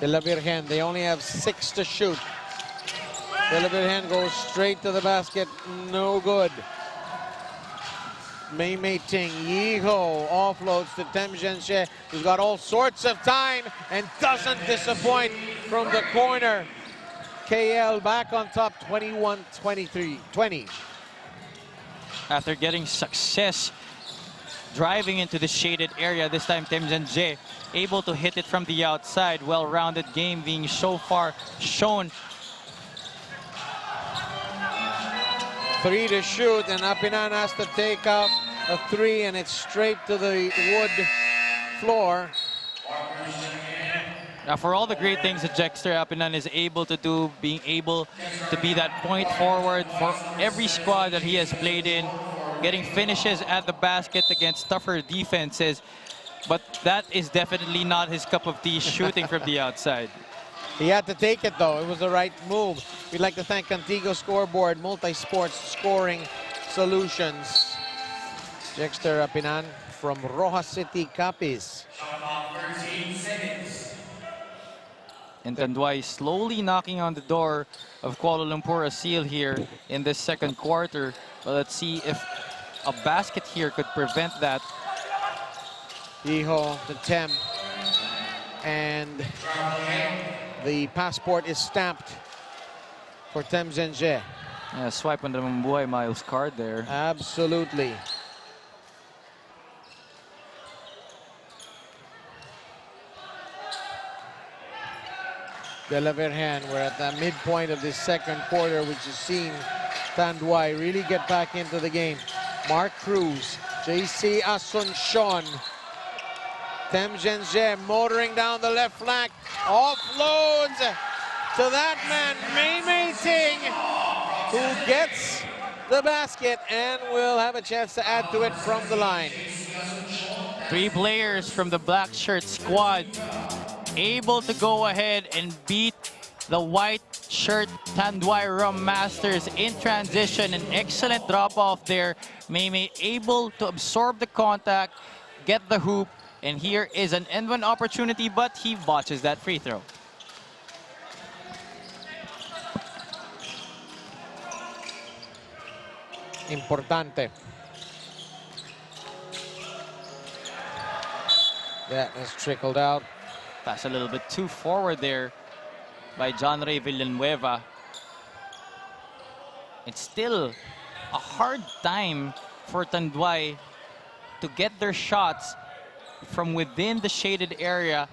De la Virgen, they only have 6 to shoot. De la Virgen goes straight to the basket, no good. Mei Mei Ting, Yiho offloads to Tem Zhenxie, who's got all sorts of time and doesn't disappoint from the corner. KL back on top, 21-20. After getting success driving into the shaded area, this time Tem Zhenxie able to hit it from the outside. Well-rounded game being so far shown. 3 to shoot, and Apinan has to take out a 3, and it's straight to the wood floor. Now, for all the great things that Jexter Apinan is able to do, being able to be that point forward for every squad that he has played in, getting finishes at the basket against tougher defenses, but that is definitely not his cup of tea, shooting from the outside. He had to take it, though. It was the right move. We'd like to thank Contigo Scoreboard, multi-sports scoring solutions. Jexter Apinan from Rojas City, Capiz. And Tanduay slowly knocking on the door of Kuala Lumpur ASEEL here in this second quarter. But let's see if a basket here could prevent that. Yiho to Tem. And the passport is stamped for Tem Zhenxie. Yeah, swipe on the Mambuhay Miles card there. Absolutely. De la Virgen, we're at the midpoint of this second quarter, which has seen Tanduay really get back into the game. Mark Cruz, JC Asuncion, Tem Zhenxie motoring down the left flank, offloads to that man, Mei Mei Ting, who gets the basket and will have a chance to add to it from the line. 3 players from the black shirt squad able to go ahead and beat the white shirt Tanduay Rum Masters in transition. An excellent drop off there. Mei Mei able to absorb the contact, get the hoop, and here is an end one opportunity, but he botches that free throw. Importante. That has trickled out. Pass a little bit too forward there by John Ray Villanueva. It's still a hard time for Tanduay to get their shots from within the shaded area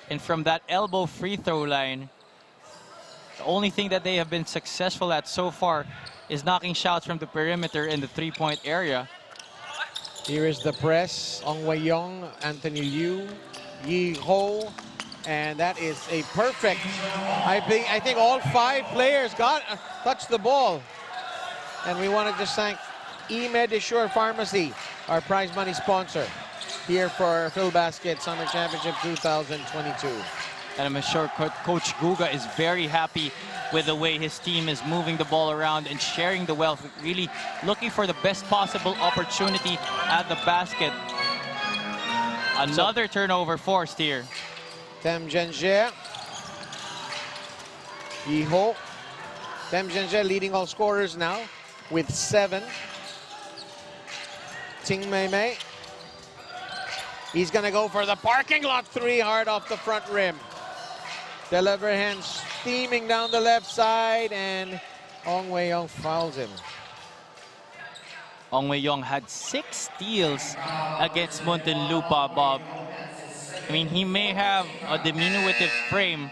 and from that elbow free throw line. The only thing that they have been successful at so far is knocking shots from the perimeter in the 3-point area. Here is the press. Ong Wei-yong, Anthony Liu, Yi Ho, and that is a perfect. I think all 5 players touched the ball. And we want to just thank eMedisure Pharmacy, our prize money sponsor, here for Filbasket Summer Championship 2022. And I'm sure Coach Guga is very happy with the way his team is moving the ball around and sharing the wealth, really looking for the best possible opportunity at the basket. Another turnover forced here. Tem Zhenjie, Yi Ho. Tem Zhenjie leading all scorers now with 7. Ting Mei Mei. He's gonna go for the parking lot 3 hard off the front rim. Deliver hand steaming down the left side, and Ong Wei-yong fouls him. Ong Wei-yong had 6 steals against Muntinlupa, Bob. I mean, he may have a diminutive frame,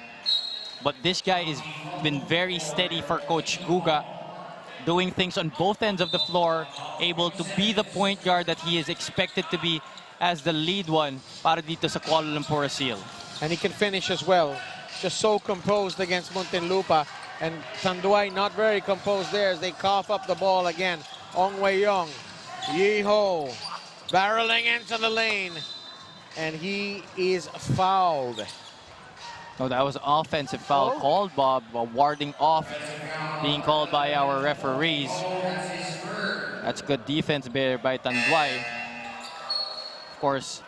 but this guy has been very steady for Coach Guga, doing things on both ends of the floor, able to be the point guard that he is expected to be as the lead one para dito sa Kuala Lumpur ASEEL. And he can finish as well. Just so composed against Muntinlupa, and Tanduay not very composed there as they cough up the ball again. Ong Wei-yong, Yi Ho, barreling into the lane, and he is fouled. Oh, that was offensive foul called, Bob, warding off being called by our referees. That's good defense there by Tanduay. Of course,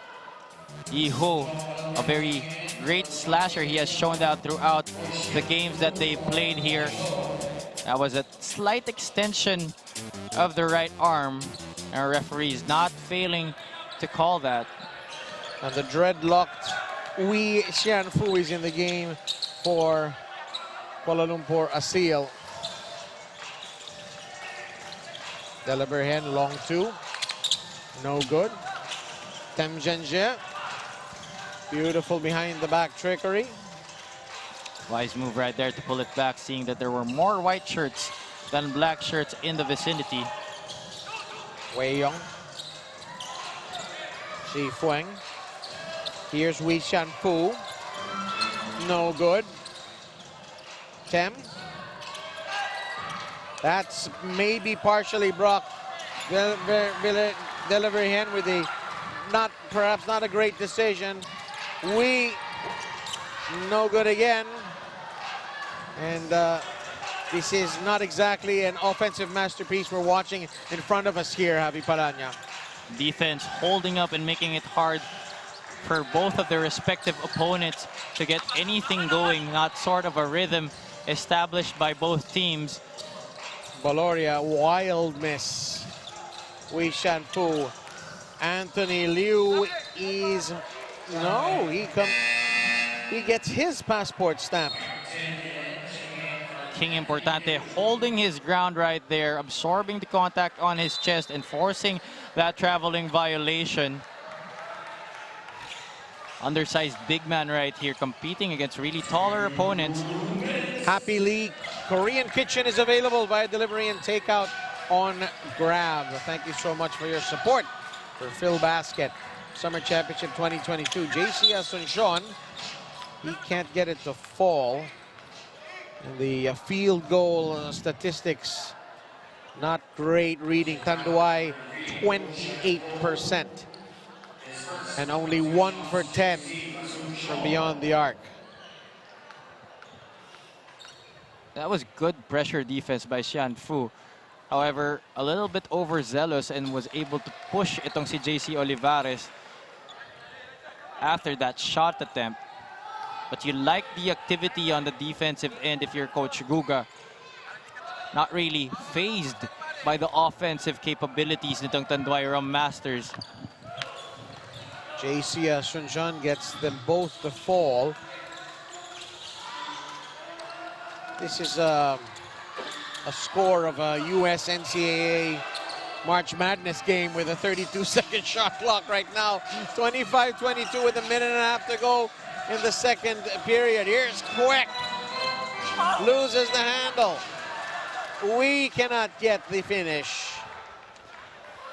Yi Ho, a very great slasher. He has shown that throughout the games that they played here. That was a slight extension of the right arm. Our referees not failing to call that. And the dreadlocked Wei Xianfu is in the game for Kuala Lumpur ASEEL. Deliver hand, long 2. No good. Tem Zhenjie. Beautiful behind the back trickery. Wise move right there to pull it back, seeing that there were more white shirts than black shirts in the vicinity. Wei-yong. Shi Fueng. Here's Wei Xianfu. No good. Tem. That's maybe partially blocked. Delivery hand with a perhaps not a great decision. No good again. And this is not exactly an offensive masterpiece we're watching in front of us here, Javi Paraña. Defense holding up and making it hard for both of their respective opponents to get anything going, not sort of a rhythm established by both teams. Valoria, wild miss. Wei Xianfu. Anthony Liu is, no, he gets his passport stamped. King Importante holding his ground right there, absorbing the contact on his chest and forcing that traveling violation. Undersized big man right here, competing against really taller opponents. Happy League Korean Kitchen is available via delivery and takeout on Grab. Thank you so much for your support for Filbasket Summer Championship 2022. JC Asuncion, he can't get it to fall. And the field goal statistics, not great reading. Tanduay, 28%. And only 1 for 10 from beyond the arc. That was good pressure defense by Xianfu. However, a little bit overzealous and was able to push itong si JC Olivares after that shot attempt. But you like the activity on the defensive end if you're Coach Guga. Not really fazed by the offensive capabilities nitong Tanduay Rum Masters. JC Asuncion gets them both to fall. This is a score of a US NCAA March Madness game with a 32-second shot clock right now. 25-22 with a minute and a half to go in the second period. Here's Quick. Loses the handle. We cannot get the finish.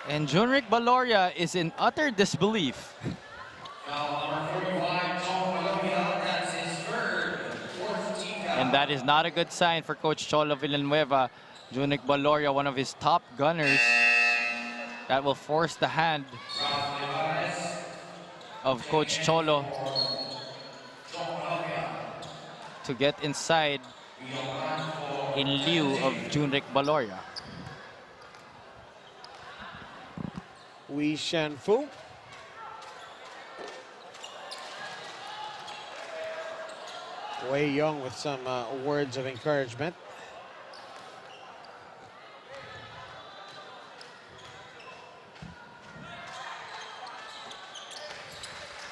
And Junrick Baloria is in utter disbelief. And that is not a good sign for Coach Cholo Villanueva. Junrick Baloria, one of his top gunners. That will force the hand of Coach Cholo to get inside in lieu of Junrick Baloria. Wei Shanfu. Wei Young with some words of encouragement.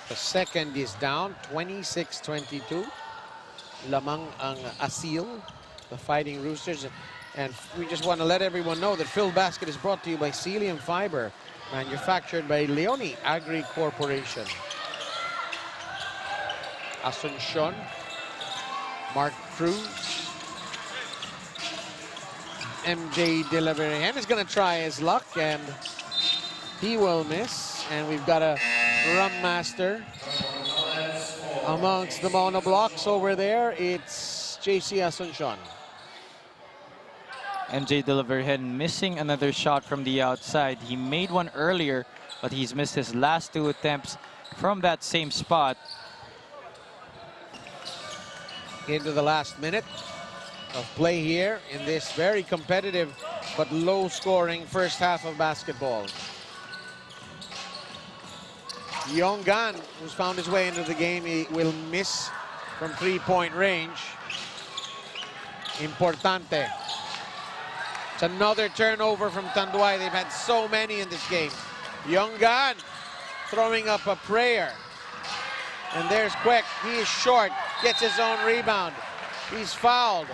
The second is down, 26-22. Lamang ang ASEEL, the Fighting Roosters. And we just want to let everyone know that Filbasket is brought to you by Celium Fiber, manufactured by Leone Agri Corporation. Asuncion, Mark Cruz, MJ De La Vergen is going to try his luck, and he will miss. And we've got a Rum Master amongst the monoblocks over there. It's JC Asuncion. MJ De La Vergen missing another shot from the outside. He made one earlier, but he's missed his last two attempts from that same spot. Into the last minute of play here in this very competitive but low-scoring first half of basketball. Yonggan, who's found his way into the game, he will miss from three-point range. Importante. It's another turnover from Tanduay. They've had so many in this game. Yonggan throwing up a prayer. And there's Kwek. He is short. Gets his own rebound. He's fouled.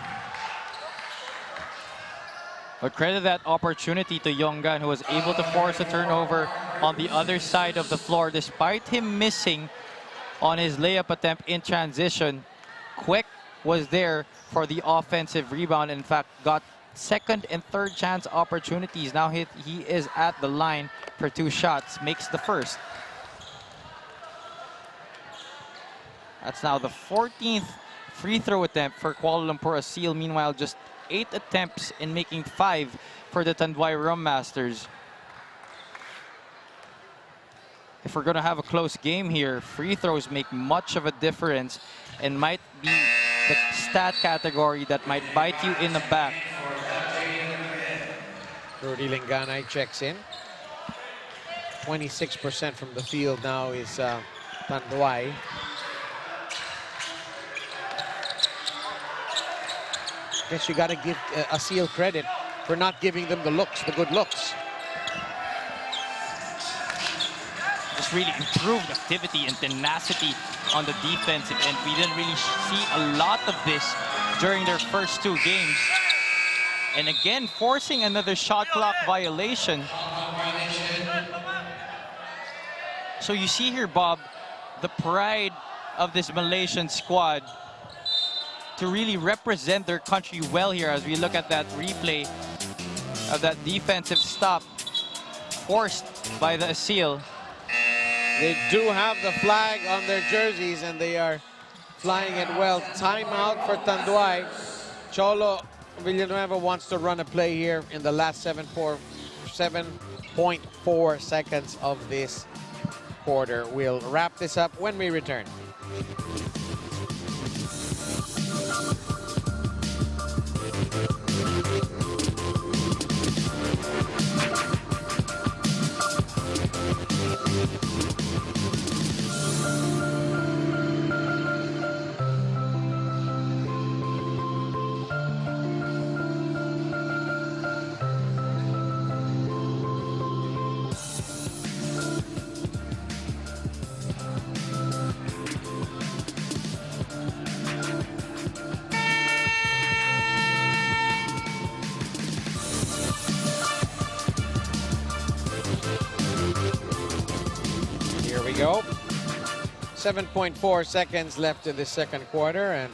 But credit that opportunity to Yonggan, who was able to force a turnover on the other side of the floor despite him missing on his layup attempt in transition. Kwek was there for the offensive rebound. In fact, got second and third chance opportunities. Now he is at the line for two shots, makes the first. That's now the 14th free throw attempt for Kuala Lumpur ASEEL. Meanwhile, just 8 attempts in making 5 for the Tanduay Rum Masters. If we're going to have a close game here, free throws make much of a difference and might be the stat category that might bite you in the back. Rudy Linganay checks in. 26% from the field now is Tanduay. Guess you got to give ASEEL credit for not giving them the looks, the good looks. Just really improved activity and tenacity on the defensive end. We didn't really see a lot of this during their first 2 games. And again, forcing another shot clock violation. So you see here, Bob, the pride of this Malaysian squad to really represent their country well here as we look at that replay of that defensive stop forced by the ASEEL. They do have the flag on their jerseys and they are flying it well. Timeout for Tanduay. Cholo Villanueva wants to run a play here in the last 7.4 seconds of this quarter. We'll wrap this up when we return. Go. 7.4 seconds left in the second quarter, and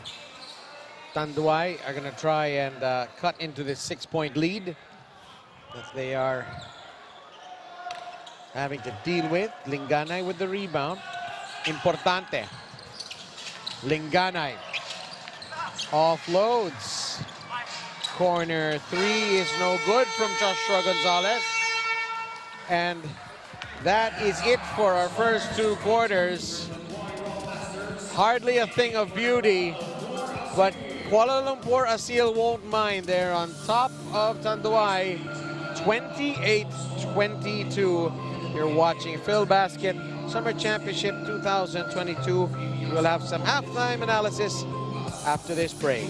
Tanduay are going to try and cut into this 6-point lead that they are having to deal with. Linganay with the rebound. Importante. Linganay offloads. Corner three is no good from Joshua Gonzalez. And that is it for our first two quarters. Hardly a thing of beauty, but Kuala Lumpur ASEEL won't mind. They're on top of Tanduay, 28-22. You're watching Filbasket Summer Championship 2022. We'll have some halftime analysis after this break.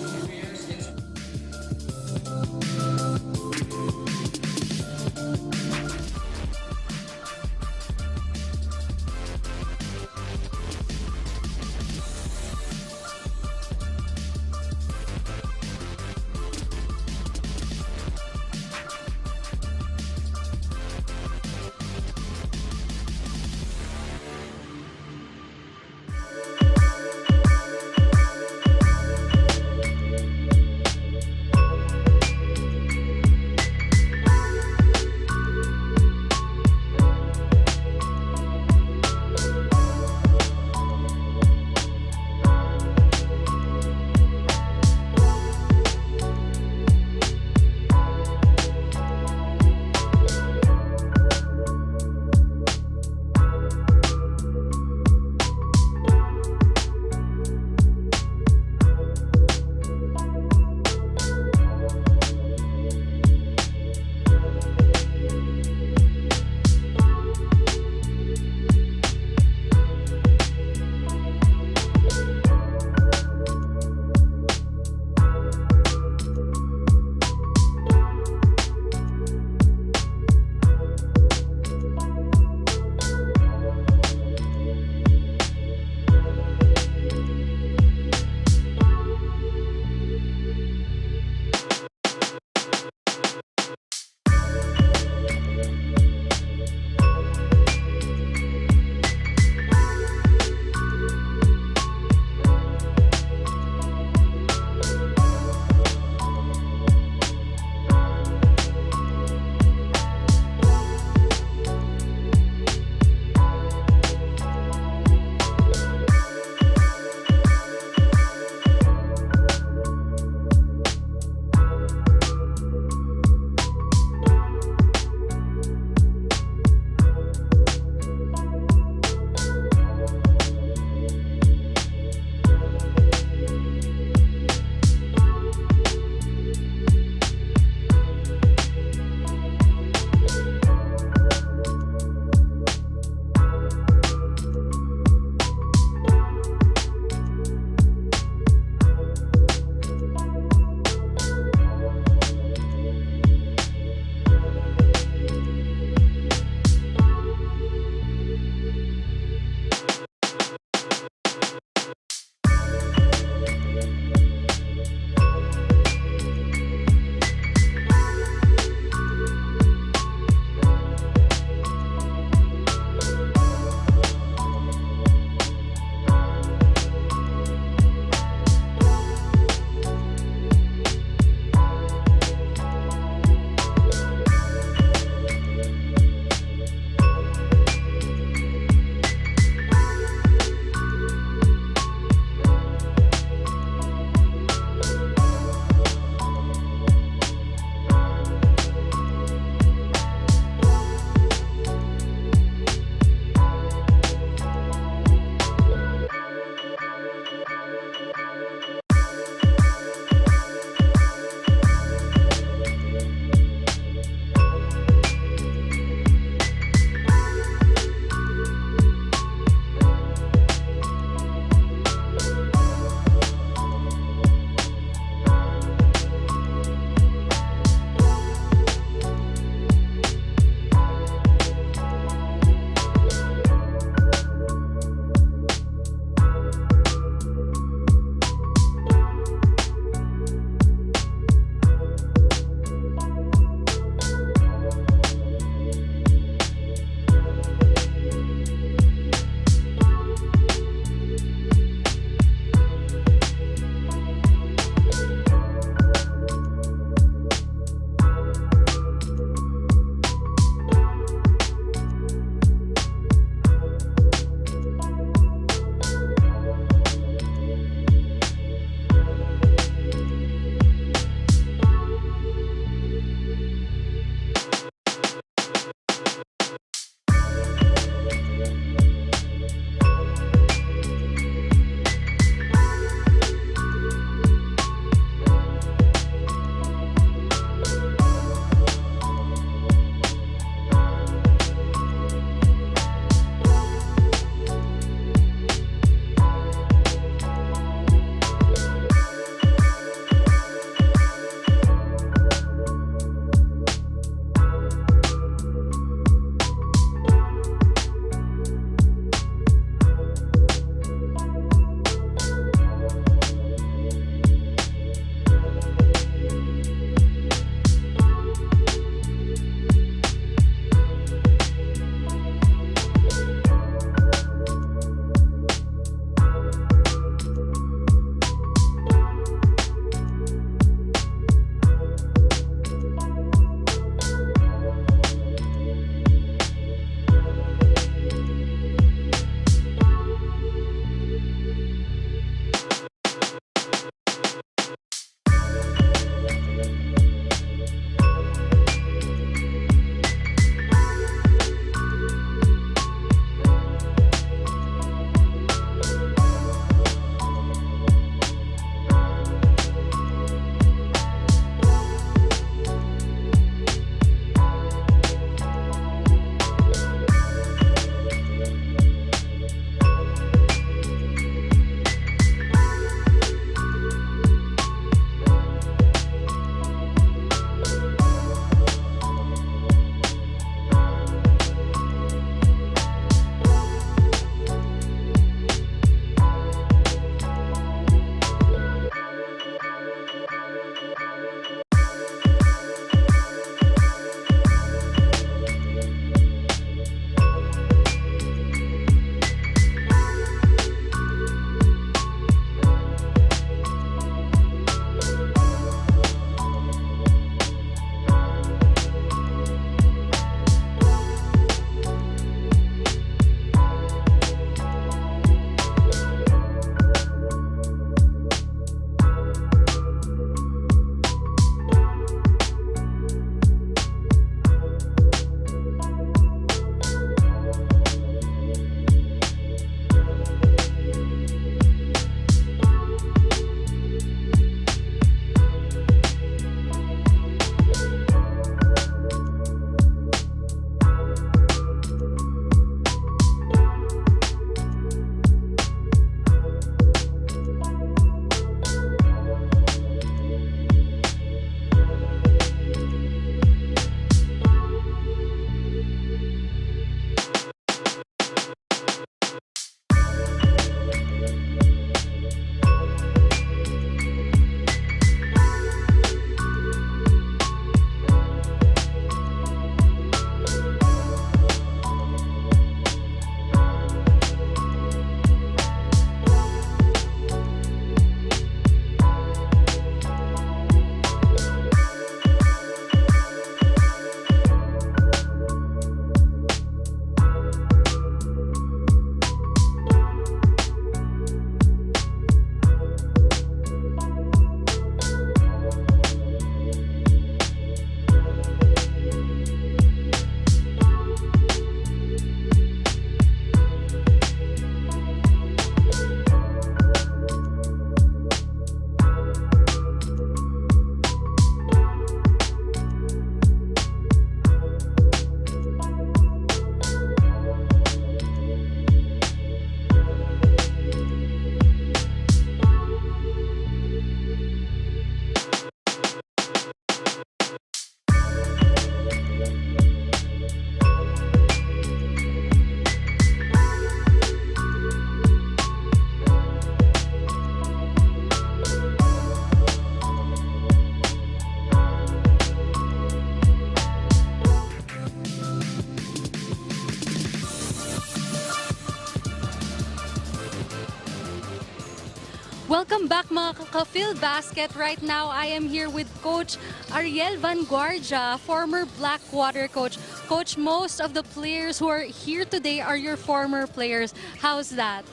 Welcome back mga ka-Filbasket. Right now, I am here with Coach Ariel Vanguardia, former Blackwater coach. Coach, most of the players who are here today are your former players. How's that?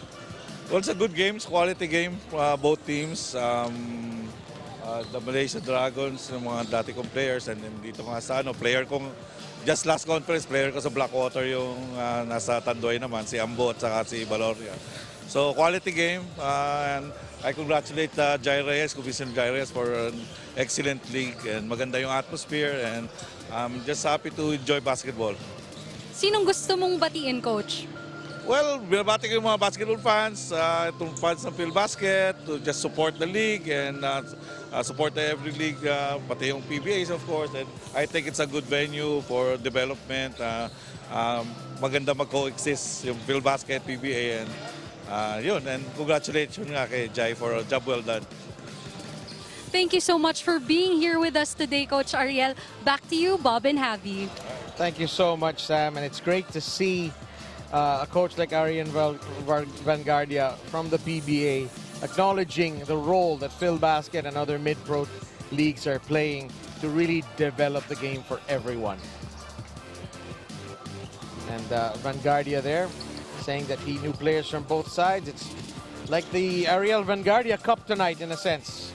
Well, it's a good game, it's a quality game, both teams. The Malaysian Dragons, yung mga dati kong players, and then dito nga sa player kong just last conference, player ko sa Blackwater yung nasa Tanduay naman, si Ambo at saka si Valoria. So quality game, and I congratulate Jai Reyes, Commissioner Jai Reyes, for an excellent league, and maganda yung atmosphere, and I'm just happy to enjoy basketball. Sinong gusto mong batiin, Coach? Well, binabati ko yung mga basketball fans, itong fans ng Filbasket, to just support the league and support every league, pati yung PBAs of course. And I think it's a good venue for development. Maganda mag-coexist yung Filbasket, PBA, and yun. And congratulations nga kay Jai for a job well done. Thank you so much for being here with us today, Coach Ariel. Back to you, Bob and Javi. Thank you so much, Sam, and it's great to see a coach like Ariel Vanguardia from the PBA acknowledging the role that Filbasket and other mid-pro leagues are playing to really develop the game for everyone. And Vanguardia there saying that he knew players from both sides. It's like the Ariel Vanguardia Cup tonight in a sense,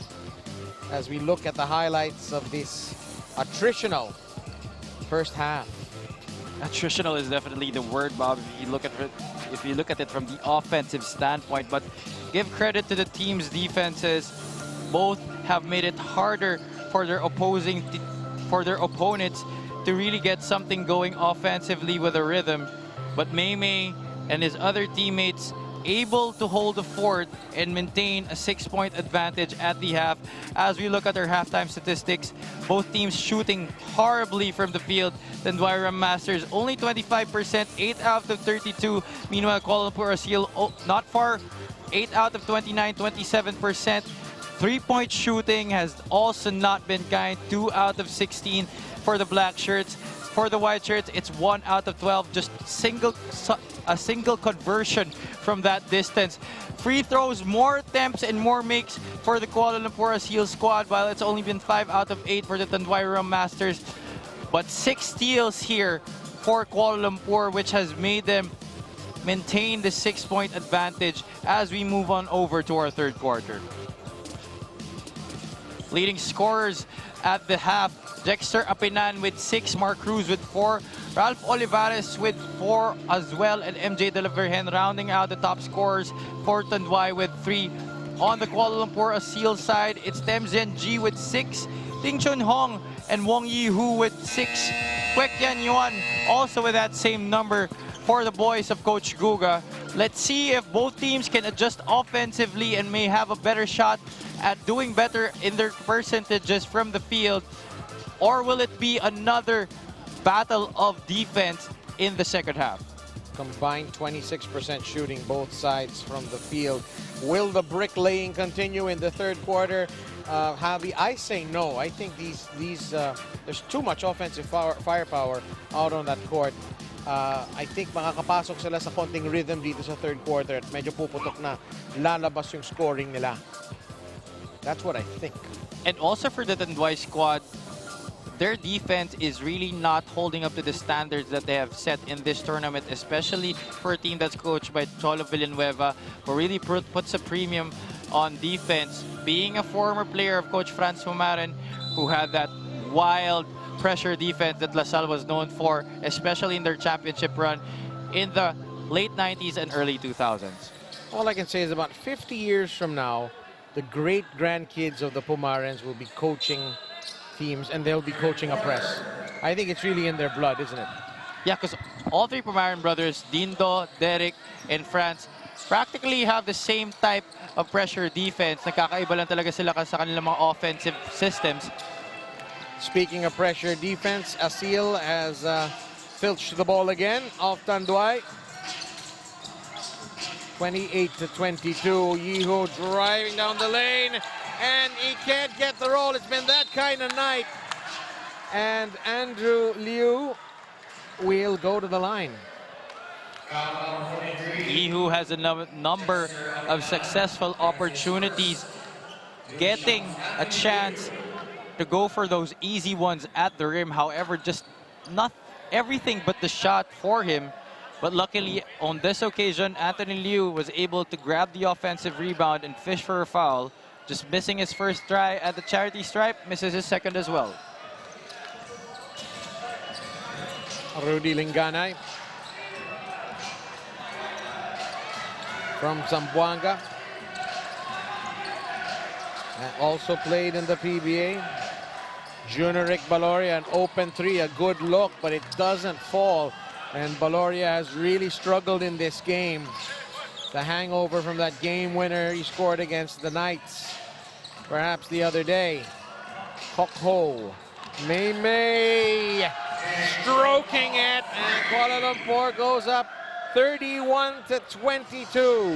as we look at the highlights of this attritional first half. Attritional is definitely the word, Bob, if you look at it from the offensive standpoint. But give credit to the team's defenses. Both have made it harder for their opponents to really get something going offensively with a rhythm. But Maymay and his other teammates able to hold the fort and maintain a 6-point advantage at the half. As we look at their halftime statistics, both teams shooting horribly from the field. Tanduay Rum Masters only 25%, 8 out of 32. Meanwhile, KL ASEEL not far, 8 out of 29, 27%. 3-point shooting has also not been kind, 2 out of 16 for the black shirts. For the white shirts, it's 1 out of 12, just a single conversion from that distance. Free throws, more attempts and more makes for the Kuala Lumpur ASEEL squad, while it's only been 5 out of 8 for the Tanduay Rum Masters. But 6 steals here for Kuala Lumpur, which has made them maintain the 6-point advantage as we move on over to our third quarter. Leading scorers at the half, Dexter Apinan with 6, Mark Cruz with 4, Ralph Olivares with 4 as well, and MJ De La Virgen rounding out the top scorers for Tanduay with 3. On the Kuala Lumpur ASEEL side, it's Temzen G with 6, Ting Chun Hong and Wong Yi Hu with 6, Kwek Yan Yuan also with that same number for the boys of Coach Guga. Let's see if both teams can adjust offensively and may have a better shot at doing better in their percentages from the field. Or will it be another battle of defense in the second half? Combined 26% shooting both sides from the field. Will the bricklaying continue in the third quarter? Javi, I say no. I think there's too much offensive firepower out on that court. I think makakapasok sila sa konting rhythm dito sa third quarter at medyo puputok na lalabas yung scoring nila. That's what I think. And also for the Tanduay squad, their defense is really not holding up to the standards that they have set in this tournament, especially for a team that's coached by Cholo Villanueva, who really puts a premium on defense. Being a former player of Coach Franz Humaren, who had that wild pressure defense that LaSalle was known for, especially in their championship run in the late 90s and early 2000s. All I can say is about 50 years from now, the great grandkids of the Pumarens will be coaching teams and they'll be coaching a press. I think it's really in their blood, isn't it? Yeah, because all 3 Pumaren brothers, Dindo, Derek, and Franz, practically have the same type of pressure defense. Nakakaiba lang talaga sila sa kanilang mga offensive systems. Speaking of pressure defense, ASEEL has filched the ball again off Tanduay. 28-22. Yiho driving down the lane, and he can't get the roll. It's been that kind of night. And Andrew Liu will go to the line. Ihu has a number of successful opportunities, getting a chance to go for those easy ones at the rim. However, just not everything but the shot for him. But luckily, on this occasion, Anthony Liu was able to grab the offensive rebound and fish for a foul. Just missing his first try at the charity stripe, misses his second as well. Rudy Linganay from Zamboanga. And also played in the PBA. Juneric Baloria, an open three, a good look, but it doesn't fall. And Baloria has really struggled in this game. The hangover from that game winner he scored against the Knights, perhaps the other day. Kokho, May stroking it, and Kuala Lumpur goes up 31-22.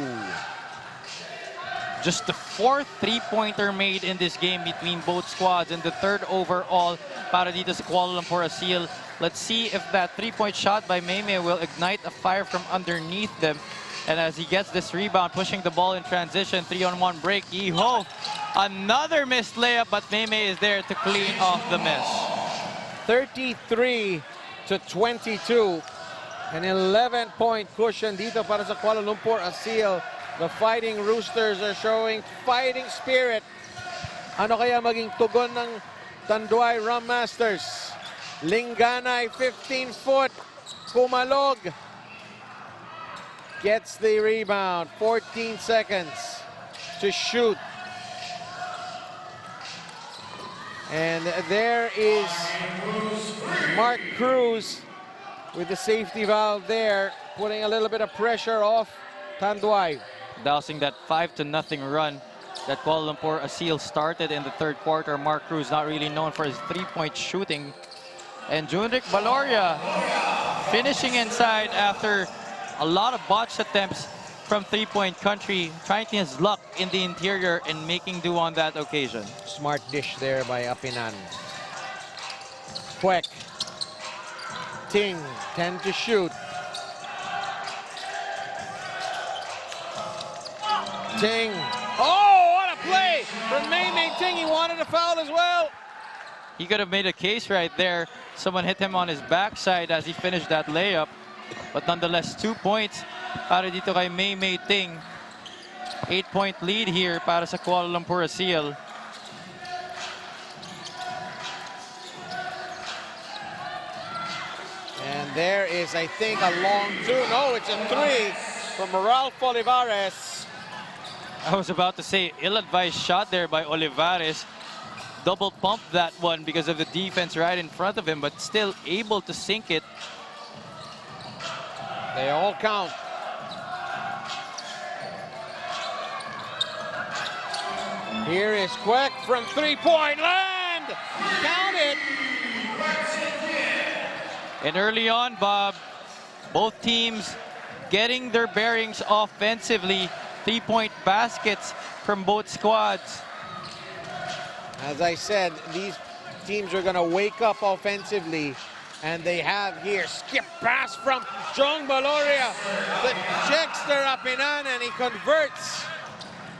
Just the fourth three-pointer made in this game between both squads, and the third overall para dito sa Kuala Lumpur ASEEL. Let's see if that three-point shot by Maymay will ignite a fire from underneath them. And as he gets this rebound, pushing the ball in transition, 3-on-1 break, Yeeho. Another missed layup, but Maymay is there to clean off the miss. 33-22. An 11-point cushion dito para sa Kuala Lumpur ASEEL. The Fighting Roosters are showing fighting spirit. Ano kaya maging tugon ng Tanduay Rum Masters? Linganay, 15-foot, kumalog. Gets the rebound, 14 seconds to shoot. And there is Mark Cruz with the safety valve there, putting a little bit of pressure off Tanduay. Dousing that 5-0 run that Kuala Lumpur ASEEL started in the third quarter. Mark Cruz not really known for his three-point shooting. And Juneric Baloria finishing inside after a lot of botched attempts from three-point country, trying his luck in the interior and making do on that occasion. Smart dish there by Apinan. Kwek. Ting, 10 to shoot. Ting. Oh, what a play from Maymay Ting. He wanted a foul as well. He could have made a case right there. Someone hit him on his backside as he finished that layup. But nonetheless, 2 points para dito kay Maymay Ting. 8-point lead here para sa Kuala Lumpur ASEEL. And there is, I think, a long two. No, it's a three from Ralph Olivares. I was about to say, ill-advised shot there by Olivares. Double pumped that one because of the defense right in front of him, but still able to sink it. They all count. Here is Kwek from three-point land. Count it. And early on, Bob, both teams getting their bearings offensively. Three-point baskets from both squads. As I said, these teams are going to wake up offensively, and they have here skip pass from Jong Baloria. The Jexter Apinan, and he converts.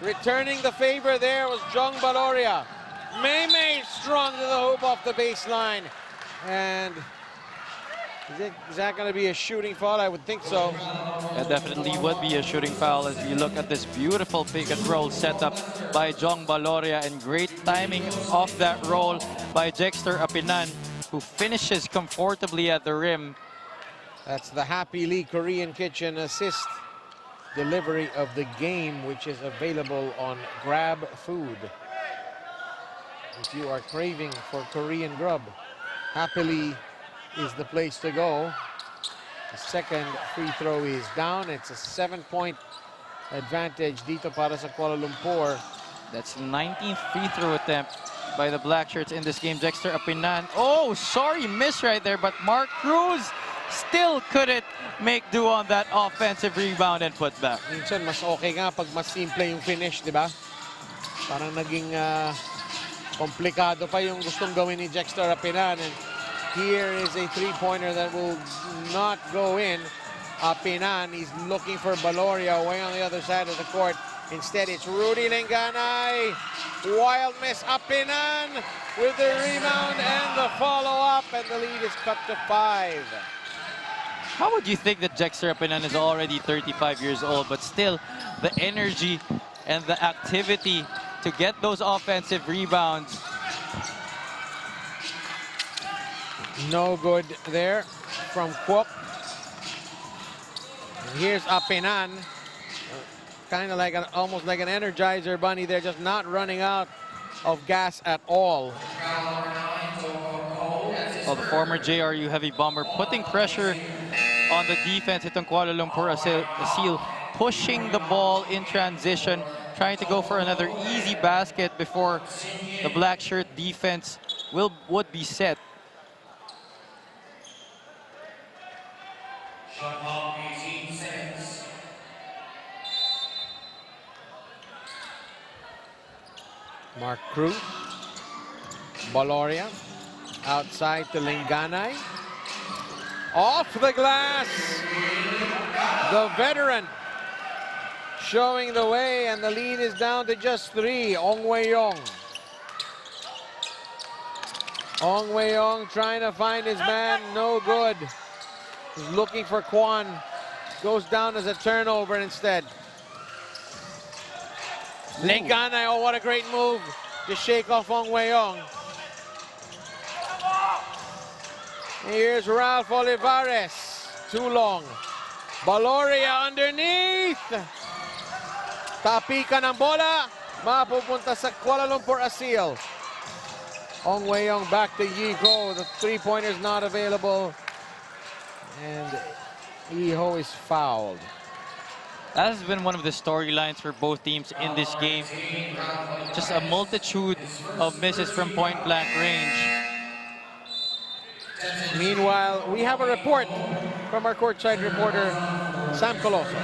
Returning the favor there was Jong Baloria. Maymay strong to the hoop off the baseline. And is that going to be a shooting foul? I would think so. It definitely would be a shooting foul as we look at this beautiful pick and roll setup by Jong Baloria, and great timing off that roll by Jexter Apinan, who finishes comfortably at the rim. That's the Happy Lee Korean Kitchen assist delivery of the game, which is available on Grab Food. If you are craving for Korean grub, Happy Lee is the place to go. The second free throw is down. It's a 7-point advantage dito para sa Kuala Lumpur. That's the 19th free throw attempt by the Black Shirts in this game. Jexter Apinan. Oh, sorry, miss right there, but Mark Cruz still couldn't make do on that offensive rebound and put back. Minsan mas okay nga pag mas simple yung finish, di ba? Parang naging komplikado pa yung gustong gawin ni Jexter Apinan. And here is a three-pointer that will not go in. Apinan. He's looking for Baloria way on the other side of the court. Instead, it's Rudy Linganay. Wild miss. Apinan with the rebound and the follow-up, and the lead is cut to 5. How would you think that Jexter Apinan is already 35 years old, but still the energy and the activity to get those offensive rebounds? No good there from Kwok. And here's Apinan. Kind of like almost like an Energizer bunny. They're just not running out of gas at all. Well, the former JRU heavy bomber putting pressure on the defense. Itong Kuala Lumpur ASEEL pushing the ball in transition, trying to go for another easy basket before the black shirt defense would be set. Mark Cruz, Baloria, outside to Linganay. Off the glass, the veteran showing the way, and the lead is down to just 3. Ong Wei-yong. Ong Wei-yong trying to find his man, no good. He's looking for Kwan, goes down as a turnover instead. Linganay, oh, what a great move to shake off Ong Wei-yong. Here's Ralph Olivares, too long. Baloria underneath. Tapika ng bola, mapupunta sa Kuala Lumpur ASEEL. Ong Wei-yong back to Yiho, the three-pointer's not available. And Yiho is fouled. That has been one of the storylines for both teams in this game. Just a multitude of misses from point-blank range. Meanwhile, we have a report from our courtside reporter, Sam Coloso.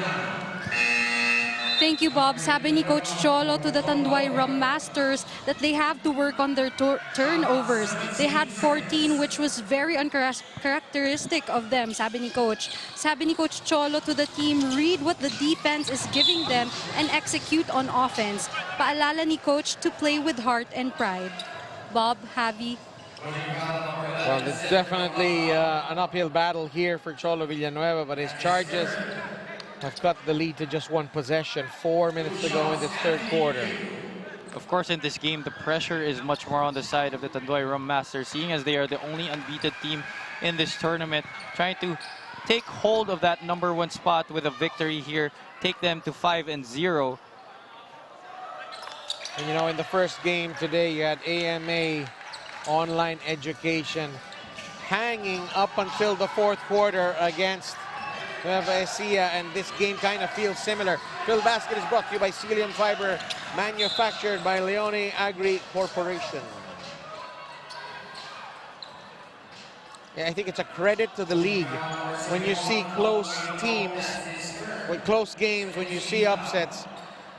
Thank you, Bob. Sabi ni Coach Cholo to the Tanduay Rum Masters that they have to work on their turnovers. They had 14, which was very uncharacteristic of them, sabi ni Coach. Sabi ni Coach Cholo to the team, read what the defense is giving them and execute on offense. Paalala ni Coach to play with heart and pride. Bob, Javi. Well, it's definitely an uphill battle here for Cholo Villanueva, but his charges have cut the lead to just 1 possession. 4 minutes to go in this third quarter. Of course, in this game, the pressure is much more on the side of the Tanduay Rum Masters, seeing as they are the only unbeaten team in this tournament, trying to take hold of that #1 spot with a victory here, take them to 5-0. And you know, in the first game today, you had AMA online education hanging up until the fourth quarter against Nueva Ecija, and this game kind of feels similar. Filbasket is brought to you by Celium Fiber, manufactured by Leone Agri Corporation. Yeah, I think it's a credit to the league when you see close teams, with close games, when you see upsets.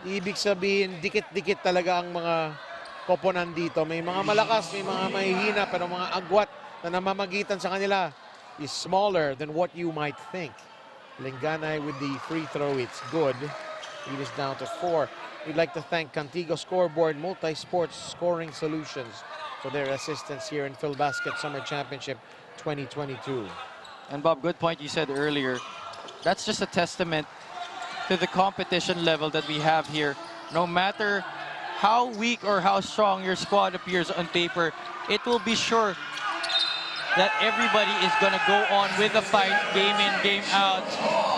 Ibig sabihin, dikit-dikit talaga ang mga koponan dito. May mga malakas, may mga mahihina, pero mga agwat na namamagitan sa kanila is smaller than what you might think. Linganay with the free throw, it's good. It is down to 4. We'd like to thank Contigo Scoreboard Multi-Sports Scoring Solutions for their assistance here in Filbasket Summer Championship 2022. And Bob, good point you said earlier. That's just a testament to the competition level that we have here. No matter how weak or how strong your squad appears on paper, it will be sure that everybody is going to go on with the fight, game in, game out,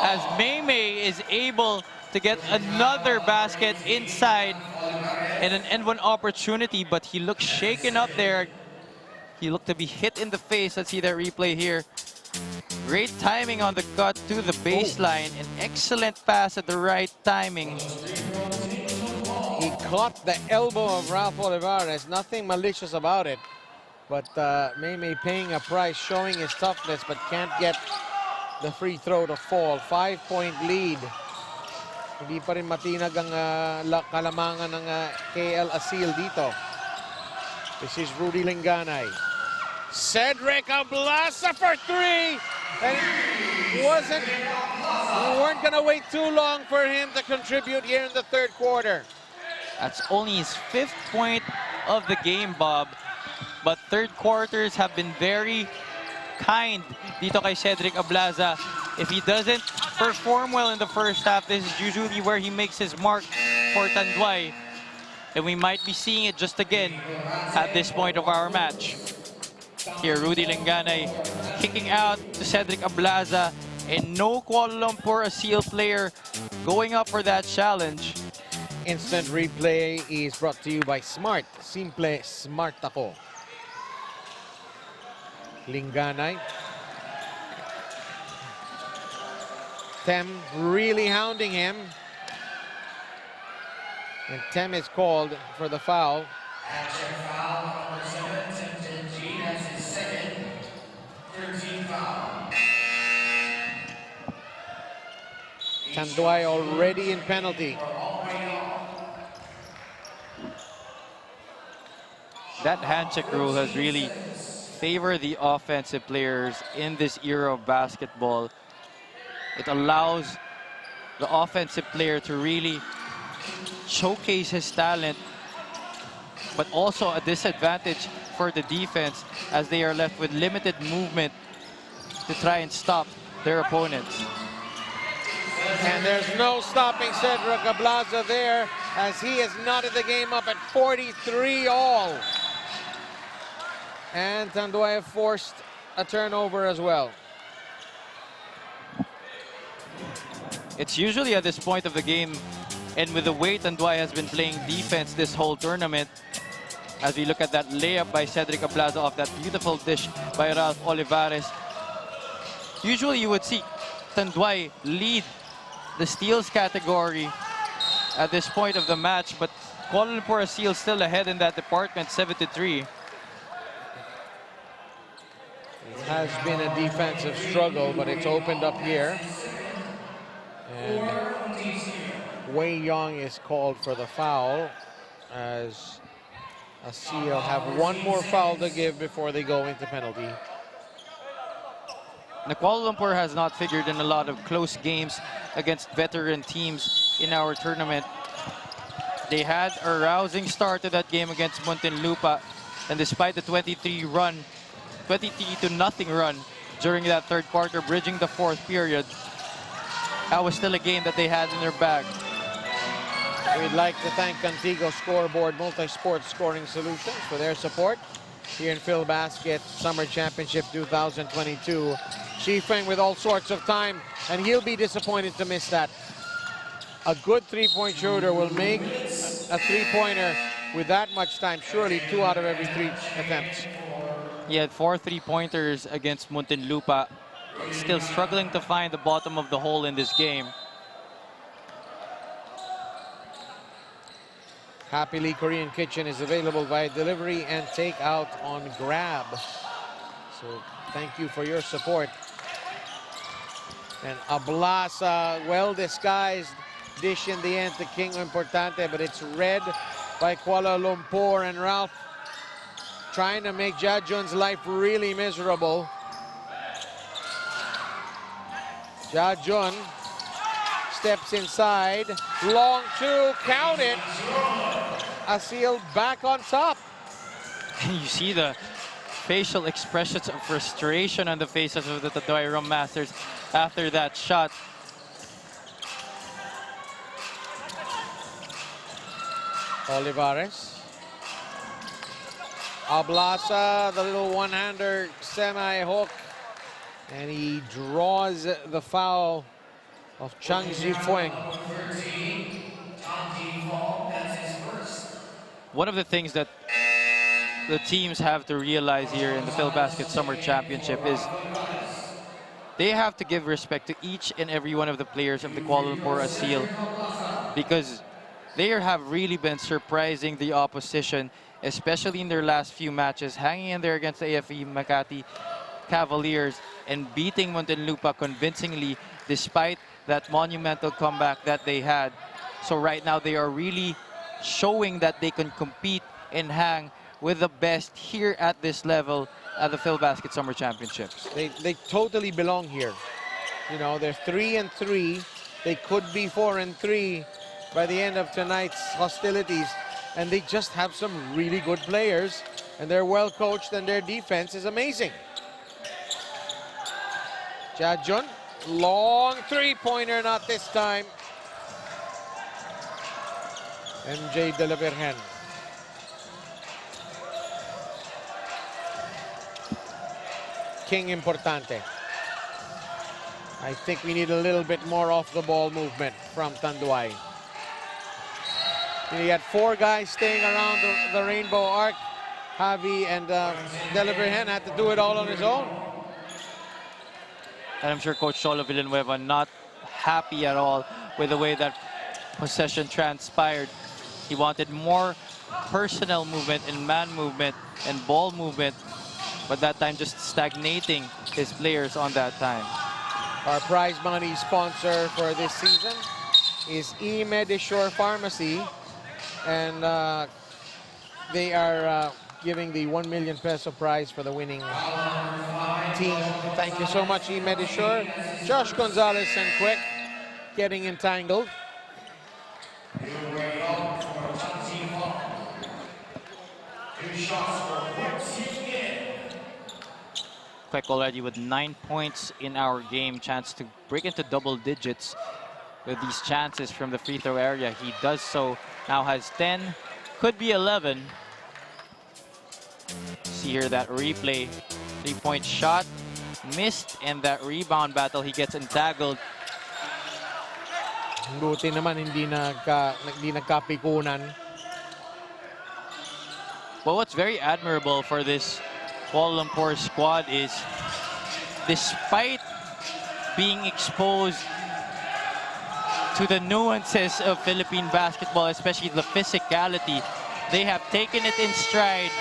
as Maymay is able to get another basket inside and an end-one opportunity, but he looks shaken up there. He looked to be hit in the face. Let's see that replay here. Great timing on the cut to the baseline. An excellent pass at the right timing. He caught the elbow of Ralph Olivares. Nothing malicious about it. But Maymay paying a price, showing his toughness, but can't get the free throw to fall. 5-point lead. Hindi pa rin matinag ang kalamangan ng KL ASEEL dito. This is Rudy Linganay. Cedric Ablasa for 3. And we weren't going to wait too long for him to contribute here in the third quarter. That's only his 5th point of the game, Bob. But third quarters have been very kind dito kay Cedric Ablaza. If he doesn't perform well in the first half, this is usually where he makes his mark for Tanduay. And we might be seeing it just again at this point of our match. Here, Rudy Linganay kicking out to Cedric Ablaza, and no Kuala Lumpur ASEEL player going up for that challenge. Instant replay is brought to you by Smart. Simple Smart ako. Linganay. Tem really hounding him. And Tem is called for the foul. Action foul, number 7, Tanduay. That's his second, 13 foul. Tanduay already in penalty. That handshake rule has really favored the offensive players in this era of basketball. It allows the offensive player to really showcase his talent, but also a disadvantage for the defense as they are left with limited movement to try and stop their opponents. And there's no stopping Cedric Ablaza there, as he has knotted the game up at 43 all. And Tanduay forced a turnover as well. It's usually at this point of the game, and with the way Tanduay has been playing defense this whole tournament, as we look at that layup by Cedric Ablaza off that beautiful dish by Ralph Olivares, usually you would see Tanduay lead the steals category at this point of the match, but Kuala Lumpur ASEEL still ahead in that department, 7-3. It has been a defensive struggle, but it's opened up here. And Wei Yong is called for the foul, as ASEEL have one more foul to give before they go into penalty. Now, Kuala Lumpur has not figured in a lot of close games against veteran teams in our tournament. They had a rousing start to that game against Muntinlupa, and despite the 23-0 run during that third quarter, bridging the fourth period, that was still a game that they had in their bag. We'd like to thank Contigo Scoreboard Multi-Sport Scoring Solutions for their support here in Filbasket Summer Championship 2022. Shifeng with all sorts of time, and he'll be disappointed to miss that. A good three-point shooter will make a three-pointer with that much time. Surely 2 out of every 3 attempts. He had 4 3-pointers against Muntinlupa. Still struggling to find the bottom of the hole in this game. Happily Korean Kitchen is available via delivery and takeout on Grab. So thank you for your support. And Ablaza, well-disguised dish in the end to King Importante, but it's read by Kuala Lumpur, and Ralph trying to make Jajun's life really miserable. Jajun steps inside, long 2, count it. ASEEL back on top. You see the facial expressions of frustration on the faces of the Tanduay Rum Masters after that shot. Olivares. Ablaza, the little one-hander semi-hook. And he draws the foul of Chang Zifueng. One of the things that the teams have to realize here in the Filbasket Summer Championship is they have to give respect to each and every one of the players of the Kuala Lumpur ASEEL, because they have really been surprising the opposition, especially in their last few matches, hanging in there against the AFE Makati Cavaliers and beating Muntinlupa convincingly despite that monumental comeback that they had. So right now they are really showing that they can compete and hang with the best here at this level at the Filbasket Summer Championships. They totally belong here. You know, they're 3-3. They could be 4-3 by the end of tonight's hostilities. And they just have some really good players. And they're well coached and their defense is amazing. Jajun, long three-pointer, not this time. MJ De La Virgen. King Importante. I think we need a little bit more off-the-ball movement from Tanduay. He had 4 guys staying around the rainbow arc. Javi and De La Virgen had to do it all on his own. And I'm sure Coach Cholo Villanueva not happy at all with the way that possession transpired. He wanted more personnel movement and man movement and ball movement, but that time just stagnating his players on that time. Our prize money sponsor for this season is eMedisure Pharmacy, and they are giving the 1 million peso prize for the winning team. Thank you so much, eMedisure. Josh Gonzalez and Quick getting entangled. Quick already with 9 points in our game. Chance to break into double digits with these chances from the free throw area. He does so. Now has 10, could be 11. See here that replay. 3-point shot missed, and that rebound battle, he gets entangled. Buti naman hindi nagkapikunan. But what's very admirable for this Kuala Lumpur squad is, despite being exposed to the nuances of Philippine basketball, especially the physicality, they have taken it in stride.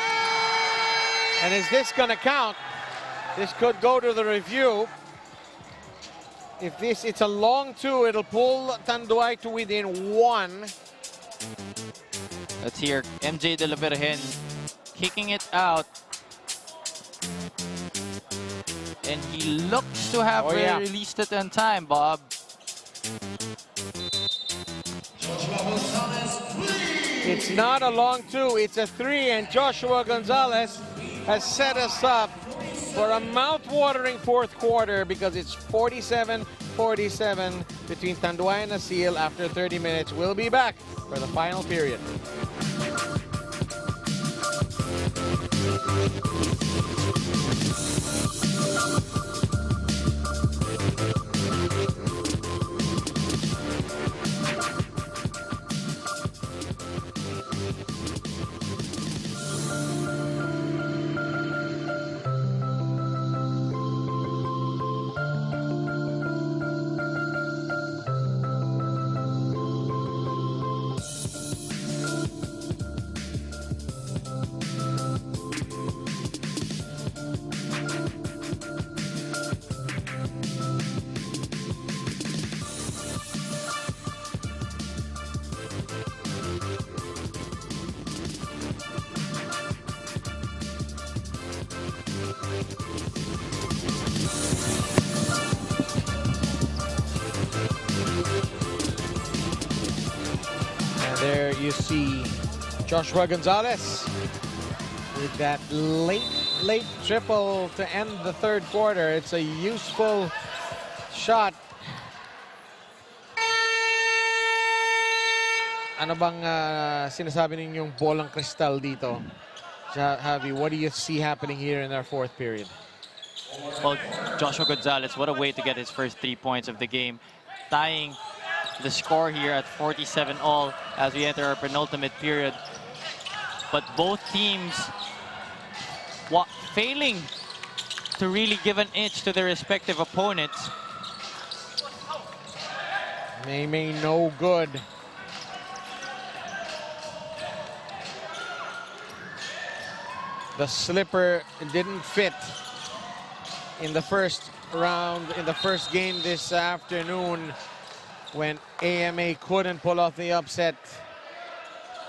And is this going to count? This could go to the review. If it's a long 2, it'll pull Tanduay to within 1. Let's hear MJ De La Virgen kicking it out. And he looks to have released it in time, Bob. It's not a long 2, it's a 3, and Joshua Gonzalez has set us up for a mouth-watering 4th quarter, because it's 47-47 between Tanduay and ASEEL after 30 minutes. We'll be back for the final period. There you see Joshua Gonzalez with that late triple to end the 3rd quarter. It's a useful shot. Ano bang sinasabi ninyong bolang kristal dito? Javi, what do you see happening here in our 4th period? Well, Joshua Gonzalez, what a way to get his first 3 points of the game. Tying the score here at 47 all as we enter our penultimate period. But both teams failing to really give an inch to their respective opponents. May no good. The slipper didn't fit in the first round, in the first game this afternoon, when AMA couldn't pull off the upset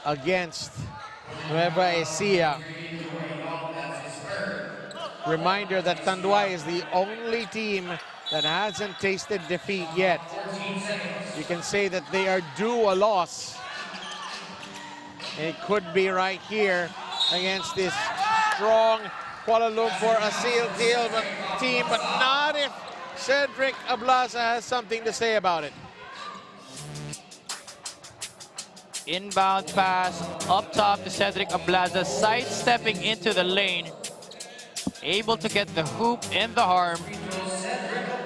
against Nueva Ecija. Reminder that Tanduay is the only team that hasn't tasted defeat yet. You can say that they are due a loss. It could be right here against this strong Kuala Lumpur ASEEL team, but not if Cedric Ablaza has something to say about it. Inbound pass up top to Cedric Ablaza, sidestepping into the lane. Able to get the hoop in the arm.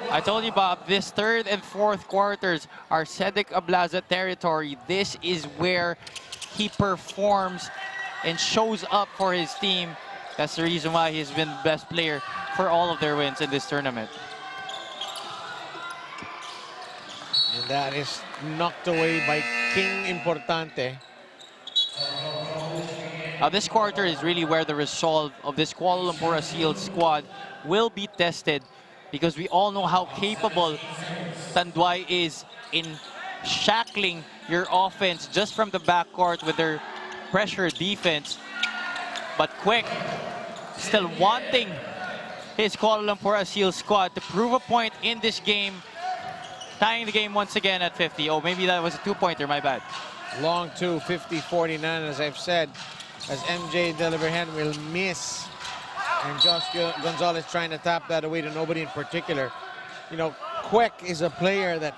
I told you, Bob, this third and fourth quarters are Cedric Ablaza territory. This is where he performs and shows up for his team. That's the reason why he's been the best player for all of their wins in this tournament. And that is knocked away by King Importante. Now this quarter is really where the resolve of this Kuala Lumpur ASEEL squad will be tested, because we all know how capable Tanduay is in shackling your offense just from the backcourt with their pressure defense. But Quick still wanting his Kuala Lumpur ASEEL squad to prove a point in this game, tying the game once again at 50. Oh, maybe that was a two-pointer, my bad. Long two, 50-49, as I've said, as MJ Deliverhan will miss. And Josh Gonzalez trying to tap that away to nobody in particular. You know, Quick is a player that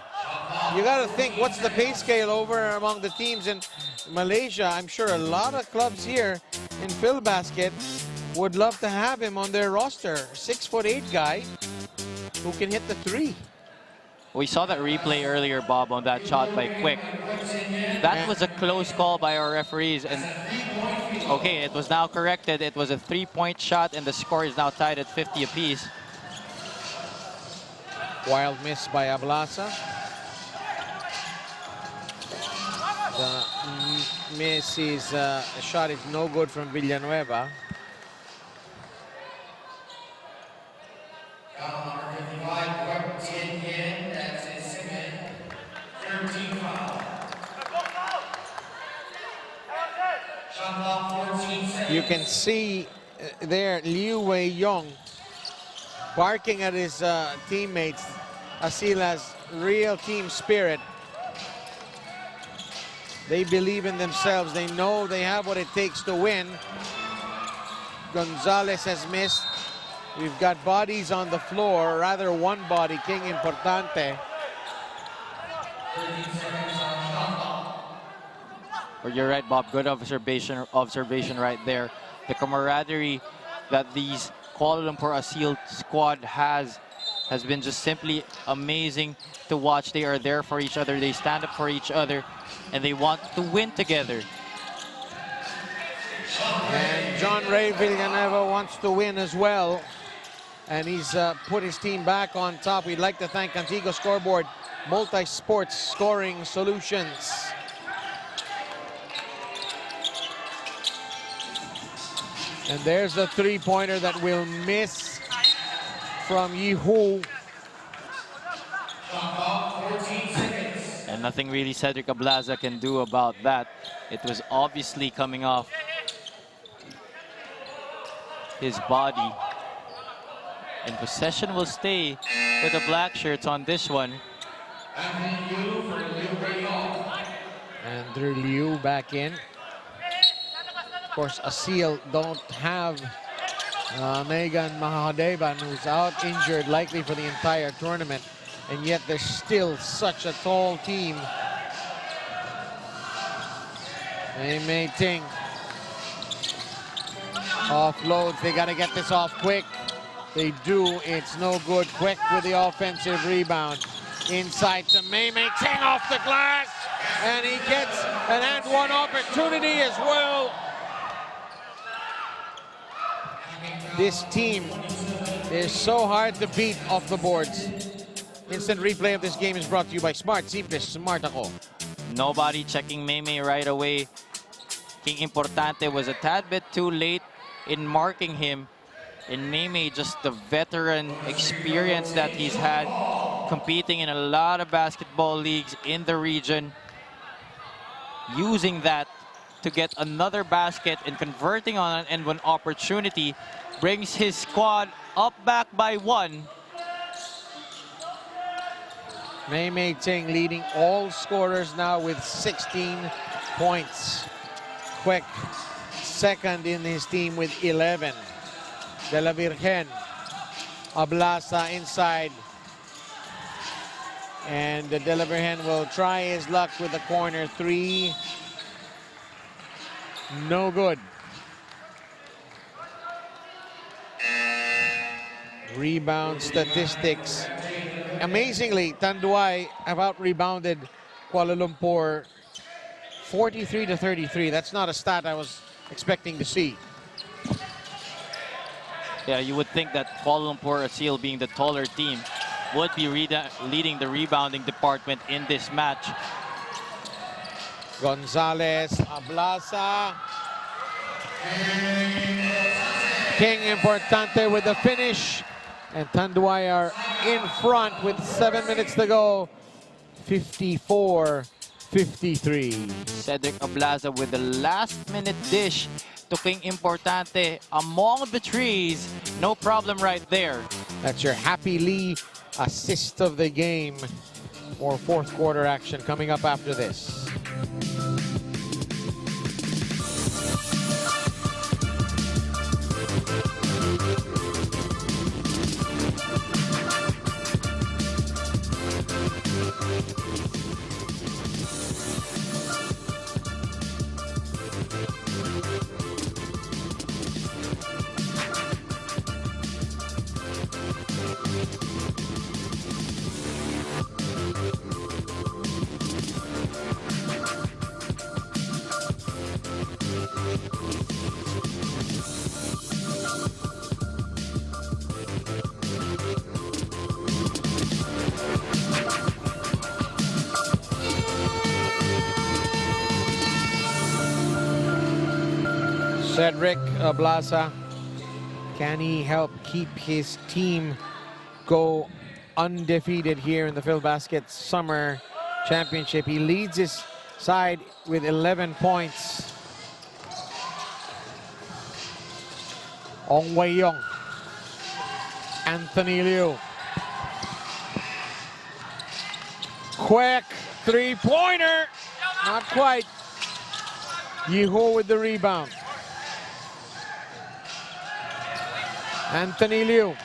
you got to think, what's the pay scale over among the teams in Malaysia? I'm sure a lot of clubs here in Filbasket would love to have him on their roster. 6'8" guy who can hit the three. We saw that replay earlier, Bob, on that shot by Quick. That was a close call by our referees. And okay, it was now corrected. It was a three-point shot, and the score is now tied at 50 apiece. Wild miss by Ablaza. The miss is, the shot is no good from Villanueva. You can see there Liu Wei Yong barking at his teammates. ASEEL has real team spirit. They believe in themselves. They know they have what it takes to win. Gonzalez has missed. We've got bodies on the floor, rather one body, King Importante. Well, you're right, Bob. Good observation right there. The camaraderie that these Kuala Lumpur ASEEL squad has been just simply amazing to watch. They are there for each other. They stand up for each other, and they want to win together. And John Ray Villanueva wants to win as well. And he's put his team back on top. We'd like to thank Antigua Scoreboard Multi-Sports Scoring Solutions. And there's the three-pointer that will miss from Yihu. And nothing really Cedric Ablaza can do about that. It was obviously coming off his body. And possession will stay with the black shirts on this one. Andrew Liu back in. Of course, ASEEL don't have Megan Mahadevan, who's out injured likely for the entire tournament. And yet they're still such a tall team. Mei Ting offloads. They got to get this off quick. They do. It's no good. Quick with the offensive rebound. Inside to Mei Ting off the glass. And he gets an and one opportunity as well. This team is so hard to beat off the boards. Instant replay of this game is brought to you by Smart. Simple, smart ako. Nobody checking Mei right away. King Importante was a tad bit too late in marking him. And Mei, just the veteran experience that he's had, competing in a lot of basketball leagues in the region, using that to get another basket and converting on an and one opportunity. brings his squad up back by 1. Mei Ting leading all scorers now with 16 points. Quick second in his team with 11. De La Virgen, Ablasa inside. And De La Virgen will try his luck with the corner 3. No good. Rebound statistics. Amazingly, Tanduay have out-rebounded Kuala Lumpur 43-33. That's not a stat I was expecting to see. Yeah, you would think that Kuala Lumpur ASEEL, being the taller team, would be leading the rebounding department in this match. Gonzalez, Ablasa. King Importante with the finish. And Tanduay are in front with 7 minutes to go. 54-53. Cedric Ablasa with the last-minute dish to King Importante among the trees. No problem right there. That's your Happy Lee assist of the game. More fourth quarter action coming up after this. Cedric Ablasa, can he help keep his team go undefeated here in the Filbasket Summer Championship? He leads his side with 11 points. Ong Wei Yong, Anthony Liu. Quick three-pointer, not quite. Yiho with the rebound. Anthony Liu.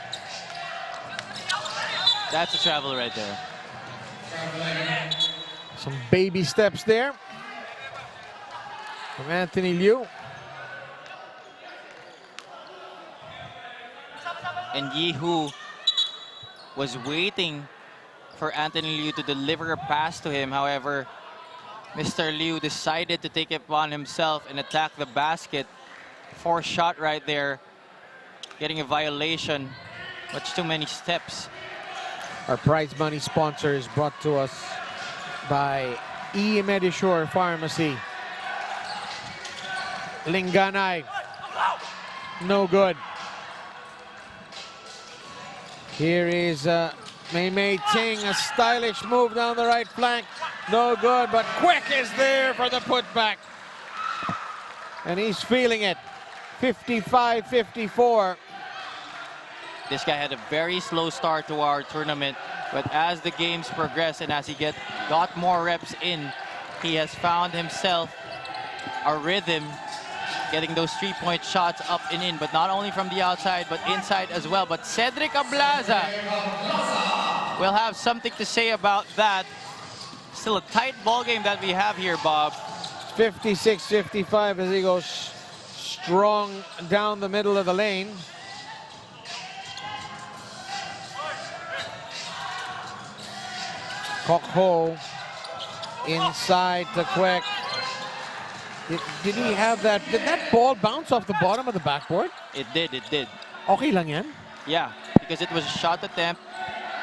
That's a travel right there. Some baby steps there from Anthony Liu. And Yihu was waiting for Anthony Liu to deliver a pass to him. However, Mr. Liu decided to take it upon himself and attack the basket. Forced shot right there. Getting a violation. Much too many steps. Our prize money sponsor is brought to us by Medisure Pharmacy. Linganay. No good. Here is Mei Ting, a stylish move down the right flank. No good, but Quick is there for the putback. And he's feeling it. 55-54. This guy had a very slow start to our tournament, but as the games progress and as he got more reps in, he has found himself a rhythm, getting those three-point shots up and in, but not only from the outside, but inside as well. But Cedric Ablasa will have something to say about that. Still a tight ball game that we have here, Bob. 56-55 as he goes strong down the middle of the lane. Kok Ho inside to Quick. Did he have that? Did that ball bounce off the bottom of the backboard? It did. Okay lang yan? Yeah, because it was a shot attempt.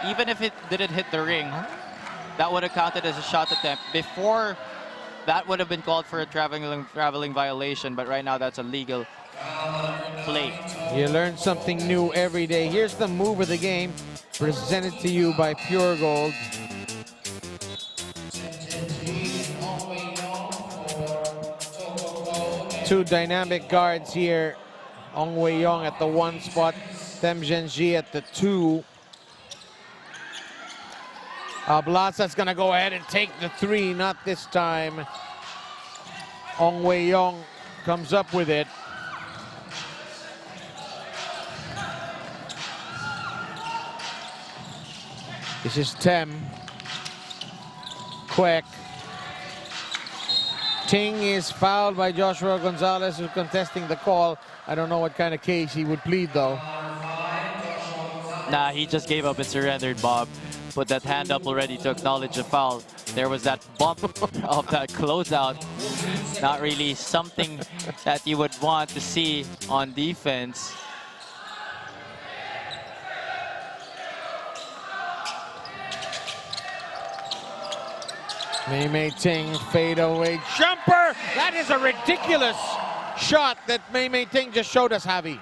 Even if it didn't hit the ring, that would have counted as a shot attempt. Before, that would have been called for a traveling violation, but right now that's a legal play. You learn something new every day. Here's the move of the game, presented to you by Pure Gold. Two dynamic guards here Ong Wei Yong at the 1 spot. Them Zhenji at the 2. Ablasa's gonna go ahead and take the 3, not this time. Ong Wei Yong comes up with it. This is Tem. Kwek. Ting is fouled by Joshua Gonzalez, who's contesting the call. I don't know what kind of case he would plead, though. Nah, he just gave up and surrendered, Bob. Put that hand up already to acknowledge the foul. There was that bump of that closeout. Not really something that you would want to see on defense. Mei Ting, fade away jumper. That is a ridiculous shot that Mei Ting just showed us, Javi.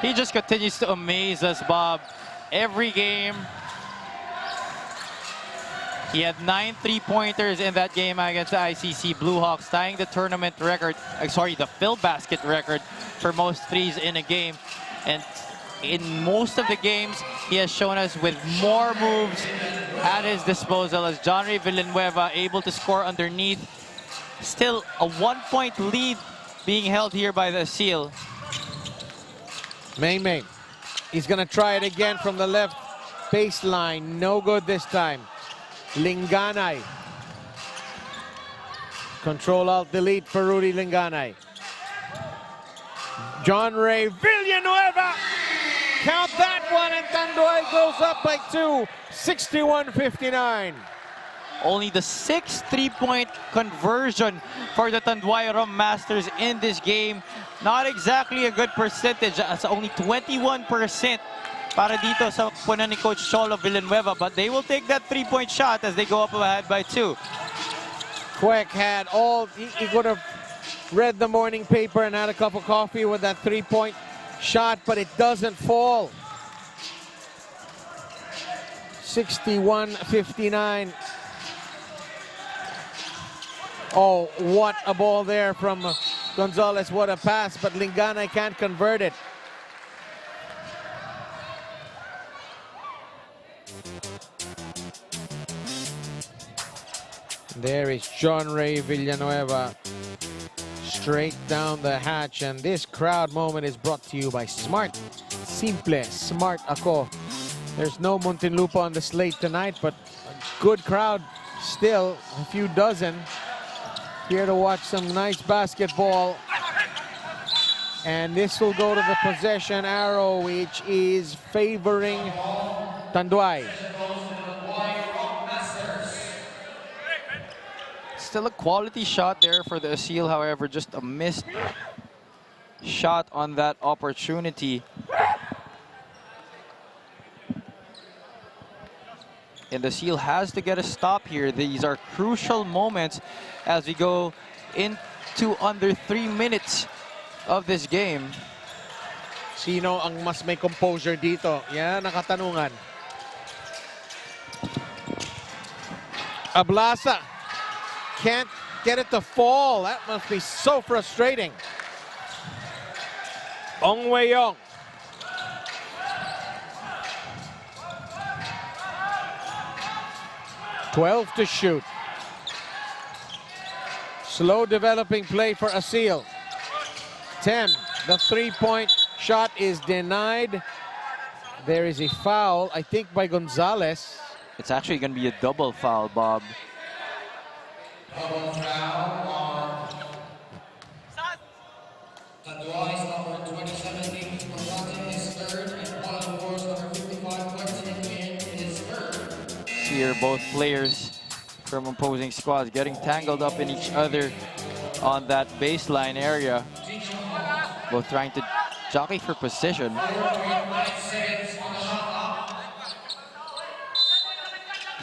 He just continues to amaze us, Bob. Every game. He had 9 3-pointers in that game against the ICC Blue Hawks, tying the tournament record, the Filbasket record for most threes in a game. And in most of the games, he has shown us with more moves at his disposal as John Ray Villanueva able to score underneath. Still a 1-point lead being held here by the ASEEL. Mei. He's gonna try it again from the left baseline. No good this time. Linganay. Control-Alt-Delete for Rudy Linganay. John Ray Villanueva. Count that one, and Tanduay goes up by 2, 61-59. Only the 6th 3-point conversion for the Tanduay Rum Masters in this game. Not exactly a good percentage. It's only 21% para dito sa punan ni Coach Cholo Villanueva. But they will take that 3-point shot as they go up ahead by 2. Kwek had all, he could have read the morning paper and had a cup of coffee with that 3-point shot, but it doesn't fall. 61-59. Oh, what a ball there from Gonzalez. What a pass, but Linganay can't convert it. There is John Ray Villanueva straight down the hatch, and this crowd moment is brought to you by Smart. Simple, smart ako. There's no Muntinlupa on the slate tonight, but a good crowd still, a few dozen here to watch some nice basketball. And this will go to the possession arrow, which is favoring Tanduay. Still a quality shot there for the ASEEL, however, just a missed shot on that opportunity. And the ASEEL has to get a stop here. These are crucial moments as we go into under 3 minutes of this game. Sino ang mas may composure dito? Yan ang katanungan. Ablasa can't get it to fall. That must be so frustrating. Ong Wei Yong. $12 to shoot. Slow developing play for ASEEL. 10. The 3-point shot is denied. There is a foul, I think, by Gonzalez. It's actually going to be a double foul, Bob. Double foul on Tanduay's number 27, Nick Gonzalez, is third, and Paul Wars number 55, Weston Nguyen, is third. Here, both players from opposing squads getting tangled up in each other on that baseline area. Both trying to jockey for position.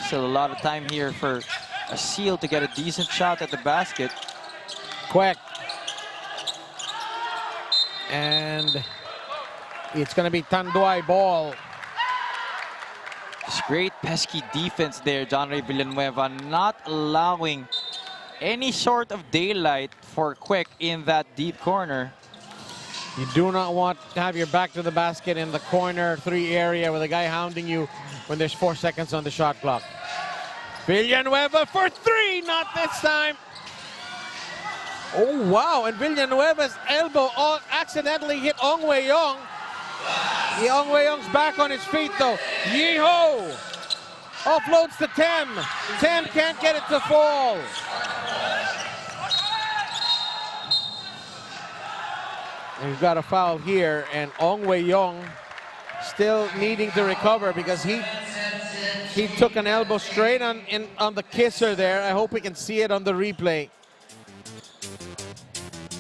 Still a lot of time here for ASEEL to get a decent shot at the basket. Kwek. And it's going to be Tanduay ball. It's great pesky defense there, John Ray Villanueva, not allowing any sort of daylight for Kwek in that deep corner. You do not want to have your back to the basket in the corner 3 area with a guy hounding you when there's 4 seconds on the shot clock. Villanueva for 3, not this time. Oh, wow, and Villanueva's elbow accidentally hit Ong Wei-yong. Ong Wei-yong's back on his feet, though. Yeeho! Offloads to Tem. Tem can't get it to fall. And we've got a foul here, and Ong Wei-yong still needing to recover because he took an elbow straight on the kisser there. I hope we can see it on the replay.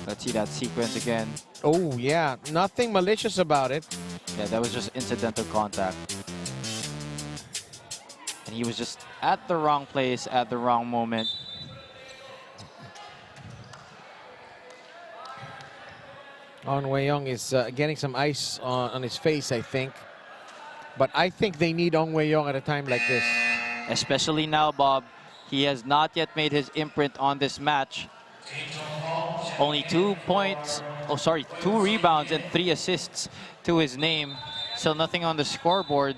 Let's see that sequence again. Oh, yeah. Nothing malicious about it. Yeah, that was just incidental contact. And he was just at the wrong place at the wrong moment. Ong Wei-yong is getting some ice on his face, I think. But I think they need Ong Wei-yong at a time like this. Especially now, Bob. He has not yet made his imprint on this match. Only 2 points, 2 rebounds and 3 assists to his name. Still nothing on the scoreboard.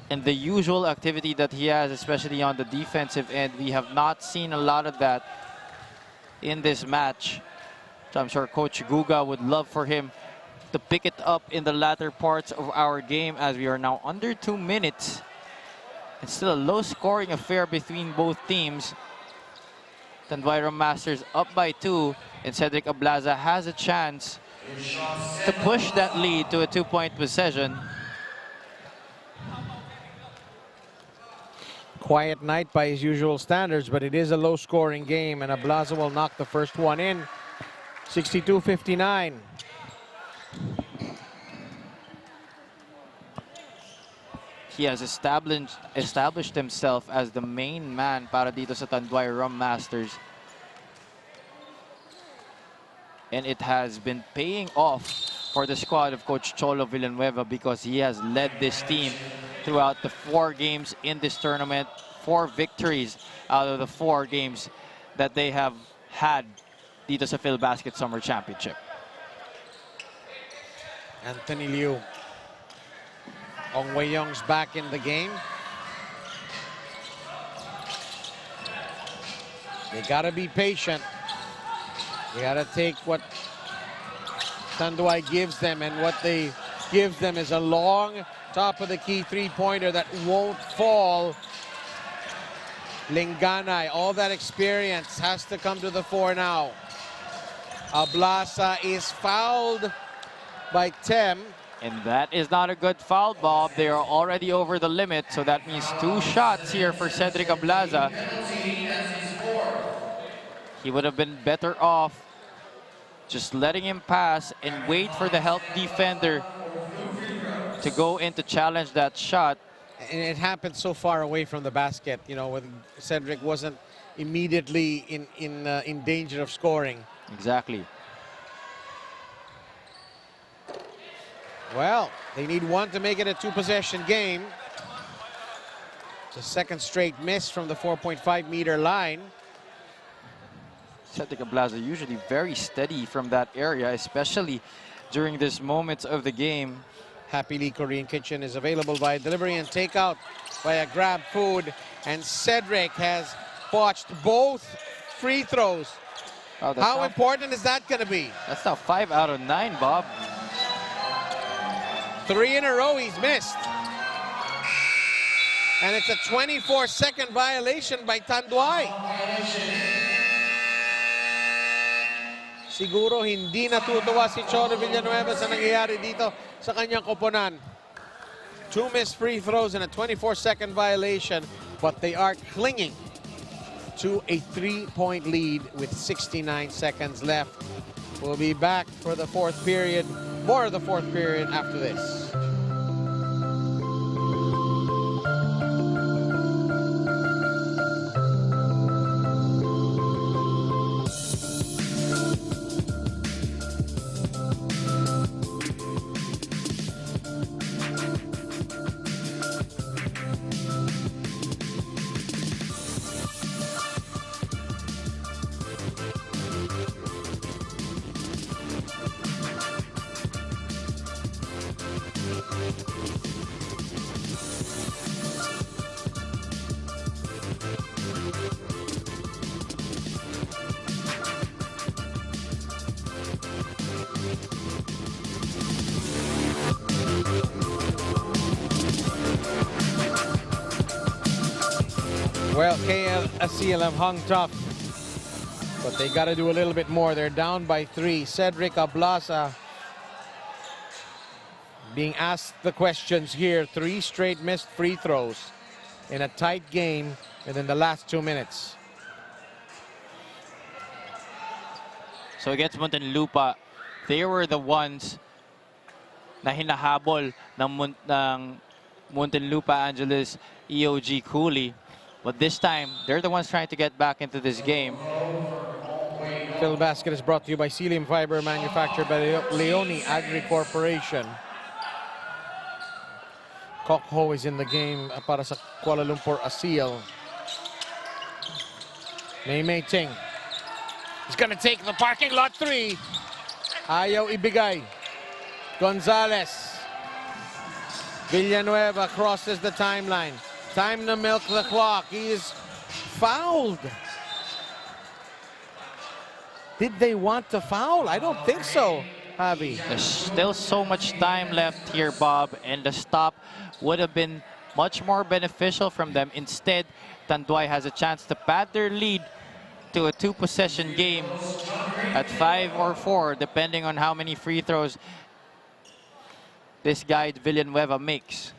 And the usual activity that he has, especially on the defensive end, we have not seen a lot of that in this match. So I'm sure Coach Guga would love for him to pick it up in the latter parts of our game, as we are now under 2 minutes. It's still a low-scoring affair between both teams. Tanduay Rum Masters up by 2, and Cedric Ablaza has a chance to push that lead to a 2-point possession. Quiet night by his usual standards, but it is a low-scoring game, and Ablaza will knock the first one in. 62-59. He has established himself as the main man para dito sa Tanduay Rum Masters. And it has been paying off for the squad of Coach Cholo Villanueva, because he has led this team throughout the 4 games in this tournament. 4 victories out of the 4 games that they have had dito sa Filbasket Summer Championship. Anthony Liu. Ong Wei-yong's back in the game. They gotta be patient. They gotta take what Tanduay gives them, and what they give them is a long top of the key 3-pointer that won't fall. Linganay, all that experience has to come to the fore now. Ablaza is fouled by Tem. And that is not a good foul, Bob. They are already over the limit, so that means 2 shots here for Cedric Ablaza. He would have been better off just letting him pass and wait for the help defender to go in to challenge that shot. And it happened so far away from the basket, you know, when Cedric wasn't immediately in danger of scoring. Exactly. Well, they need 1 to make it a 2-possession game. It's a second straight miss from the 4.5-meter line. Cedric Ablaza usually very steady from that area, especially during these moments of the game. Happily Korean Kitchen is available by delivery and takeout via Grab Food. And Cedric has botched both free throws. Oh, how important is that going to be? That's now 5 out of 9, Bob. 3 in a row he's missed. And it's a 24-second violation by Tanduay. Siguro hindi natutuwa si Cholo Villanueva sa nangyayari dito sa kanyang koponan. 2 missed free throws and a 24-second violation, but they are clinging to a 3-point lead with 69 seconds left. We'll be back for the 4th period. More of the 4th period after this. Well, KL ASEEL have hung tough, but they got to do a little bit more. They're down by 3. Cedric Ablaza being asked the questions here. 3 straight missed free throws in a tight game within the last 2 minutes. So against Muntinlupa, they were the ones na hinahabol ng Muntinlupa Angeles EOG Cooley. But this time, they're the ones trying to get back into this game. Filbasket is brought to you by Celium Fiber, manufactured by Leone Agri Corporation. Kok Ho is in the game para sa Kuala Lumpur ASEEL. Mei Ting. He's gonna take the parking lot 3. Ayaw ibigay. Gonzalez. Villanueva crosses the timeline. Time to milk the clock. He is fouled. Did they want to foul? I don't think so, Javi. There's still so much time left here, Bob, and the stop would have been much more beneficial from them. Instead, Tanduay has a chance to pad their lead to a 2-possession game at 5 or 4, depending on how many free throws this guy Villanueva makes.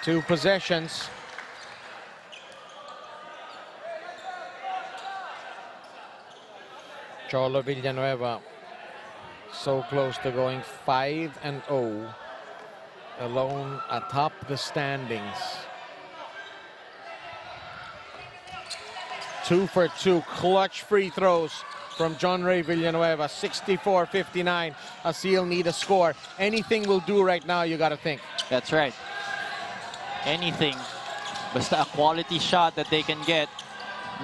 Two possessions. Cholo Villanueva so close to going 5-0, alone atop the standings. 2 for 2 clutch free throws from John Ray Villanueva. 64-59. ASEEL need a score. Anything will do right now, you gotta think. That's right. Anything. Basta a quality shot that they can get.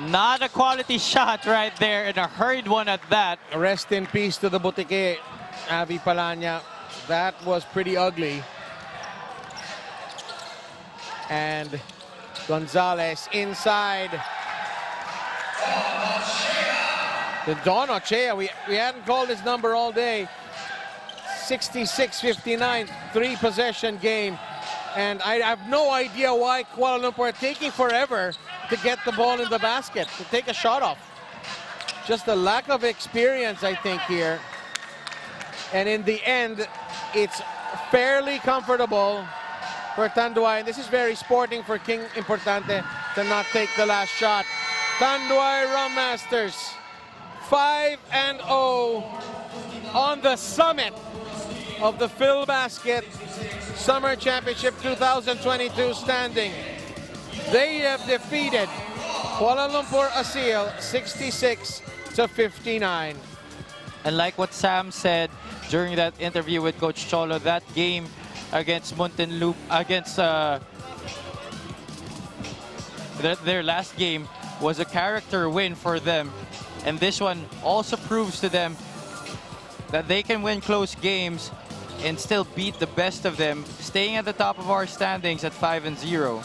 Not a quality shot right there, and a hurried one at that. Rest in peace to the Boutique, Avi Palanya. That was pretty ugly. And Gonzalez inside. The Don Ochea, we hadn't called his number all day. 66-59, 3-possession game. And I have no idea why Kuala Lumpur are taking forever to get the ball in the basket, to take a shot off. Just a lack of experience, I think, here. And in the end, it's fairly comfortable for Tanduay. And this is very sporting for King Importante to not take the last shot. Tanduay Rum Masters, 5-0 on the summit of the Filbasket Summer Championship 2022 standing. They have defeated Kuala Lumpur ASEEL 66-59. And like what Sam said during that interview with Coach Cholo, that game against Muntinlupa, against their last game was a character win for them. And this one also proves to them that they can win close games and still beat the best of them, staying at the top of our standings at 5-0.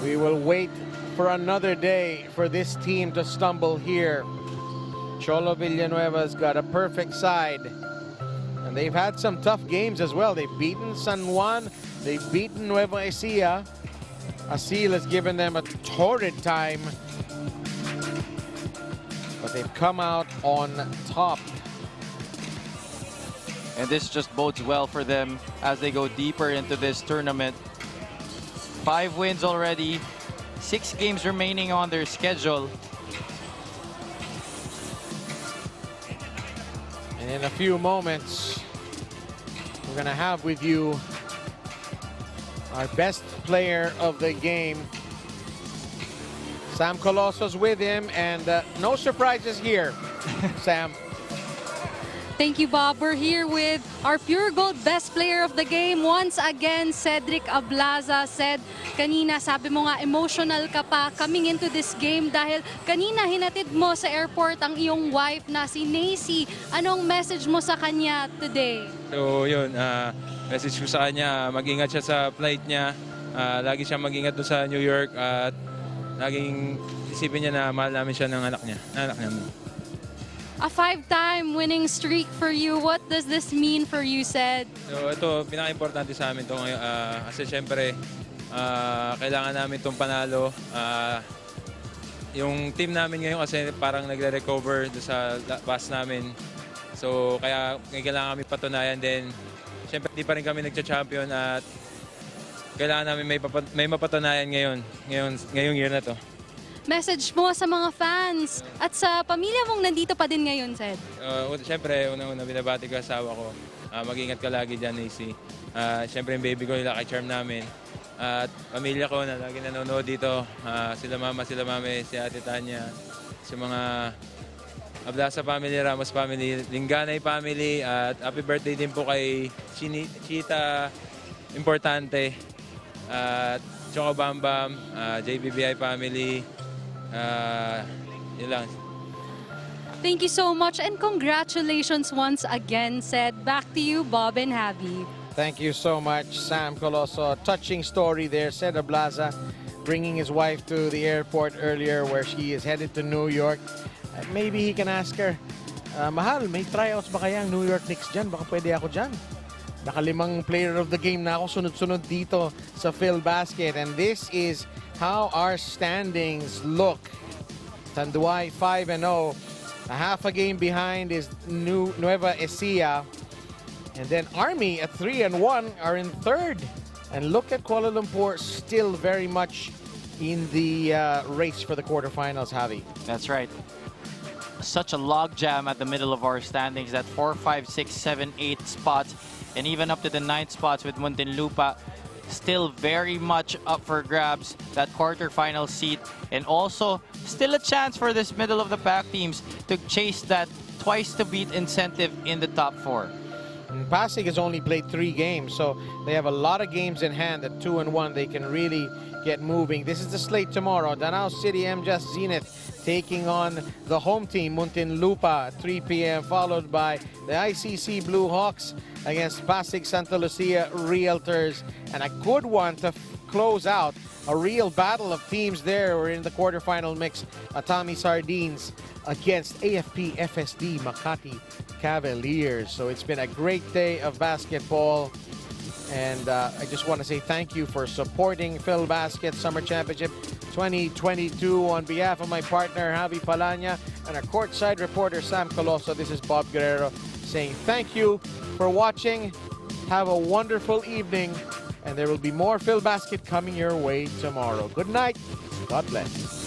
We will wait for another day for this team to stumble here. Cholo Villanueva's got a perfect side. And they've had some tough games as well. They've beaten San Juan, they've beaten Nueva Ecija. ASEEL has given them a torrid time, but they've come out on top. And this just bodes well for them as they go deeper into this tournament. 5 wins already, 6 games remaining on their schedule. And in a few moments, we're gonna have with you our best player of the game. Sam Coloso's with him, and no surprises here, Sam. Thank you, Bob. We're here with our Pure Gold best player of the game. Once again, Cedric Ablaza said, kanina sabi mo nga emotional ka pa coming into this game dahil kanina hinatid mo sa airport ang iyong wife na si Nacy. Anong message mo sa kanya today? So yun, message ko sa kanya, mag-ingat siya sa flight niya. Lagi siya mag-ingat doon sa New York at laging isipin niya na mahal namin siya ng anak niya. A 5-time winning streak for you. What does this mean for you, Sed? So ito, pinaka-importante sa amin ito ngayon. Kasi syempre, kailangan namin itong panalo. Yung team namin ngayon kasi parang nagre-recover sa past namin. So kaya kailangan kami patunayan din. Syempre, di pa rin kami nagcha-champion at kailangan namin may mapatunayan ngayong year na to. Message mo sa mga fans at sa pamilya mong nandito pa din ngayon, Sed? Siyempre, unang-una binabati ko asawa ko. Mag-ingat ka lagi dyan, Nacy. Siyempre, yung baby ko, yung lucky charm namin. At pamilya ko na lagi nanonood dito. Sila mama, sila mami, si Ate Tanya, si mga Ablasa family, Ramos family, Linganay family. At happy birthday din po kay Chita Importante. At Choco Bambam, JBBI family. Yun lang. Thank you so much and congratulations once again, Sed. Back to you, Bob and Javi. Thank you so much, Sam Coloso. Touching story there. Sed Ablaza bringing his wife to the airport earlier where she is headed to New York. Maybe he can ask her, Mahal, may tryouts ba kaya ang New York Knicks dyan? Baka pwede ako dyan. Nakalimang player of the game na ako sunod-sunod dito sa Filbasket. And this is how our standings look. Tanduay 5-0. A half a game behind is Nueva Ecija. And then Army at 3-1 are in third. And look at Kuala Lumpur still very much in the race for the quarterfinals, Javi. That's right. Such a logjam at the middle of our standings, at 4, 5, 6, 7, 8 spots, and even up to the 9th spots with Muntinlupa. Still very much up for grabs, that quarterfinal seat, and also still a chance for this middle of the pack teams to chase that twice to beat incentive in the top 4. And Pasig has only played 3 games, so they have a lot of games in hand. At 2-1, they can really get moving. This is the slate tomorrow. Danao City MJS Zenith taking on the home team, Muntinlupa, at 3 p.m., followed by the ICC Blue Hawks against Pasig Santa Lucia Realtors. And a good one to close out a real battle of teams there. We're in the quarterfinal mix. Atami Sardines against AFP FSD Makati Cavaliers. So it's been a great day of basketball. And I just want to say thank you for supporting Filbasket Summer Championship 2022 on behalf of my partner, Javi Palanya, and our courtside reporter, Sam Coloso. This is Bob Guerrero saying thank you for watching. Have a wonderful evening. And there will be more Filbasket coming your way tomorrow. Good night. God bless.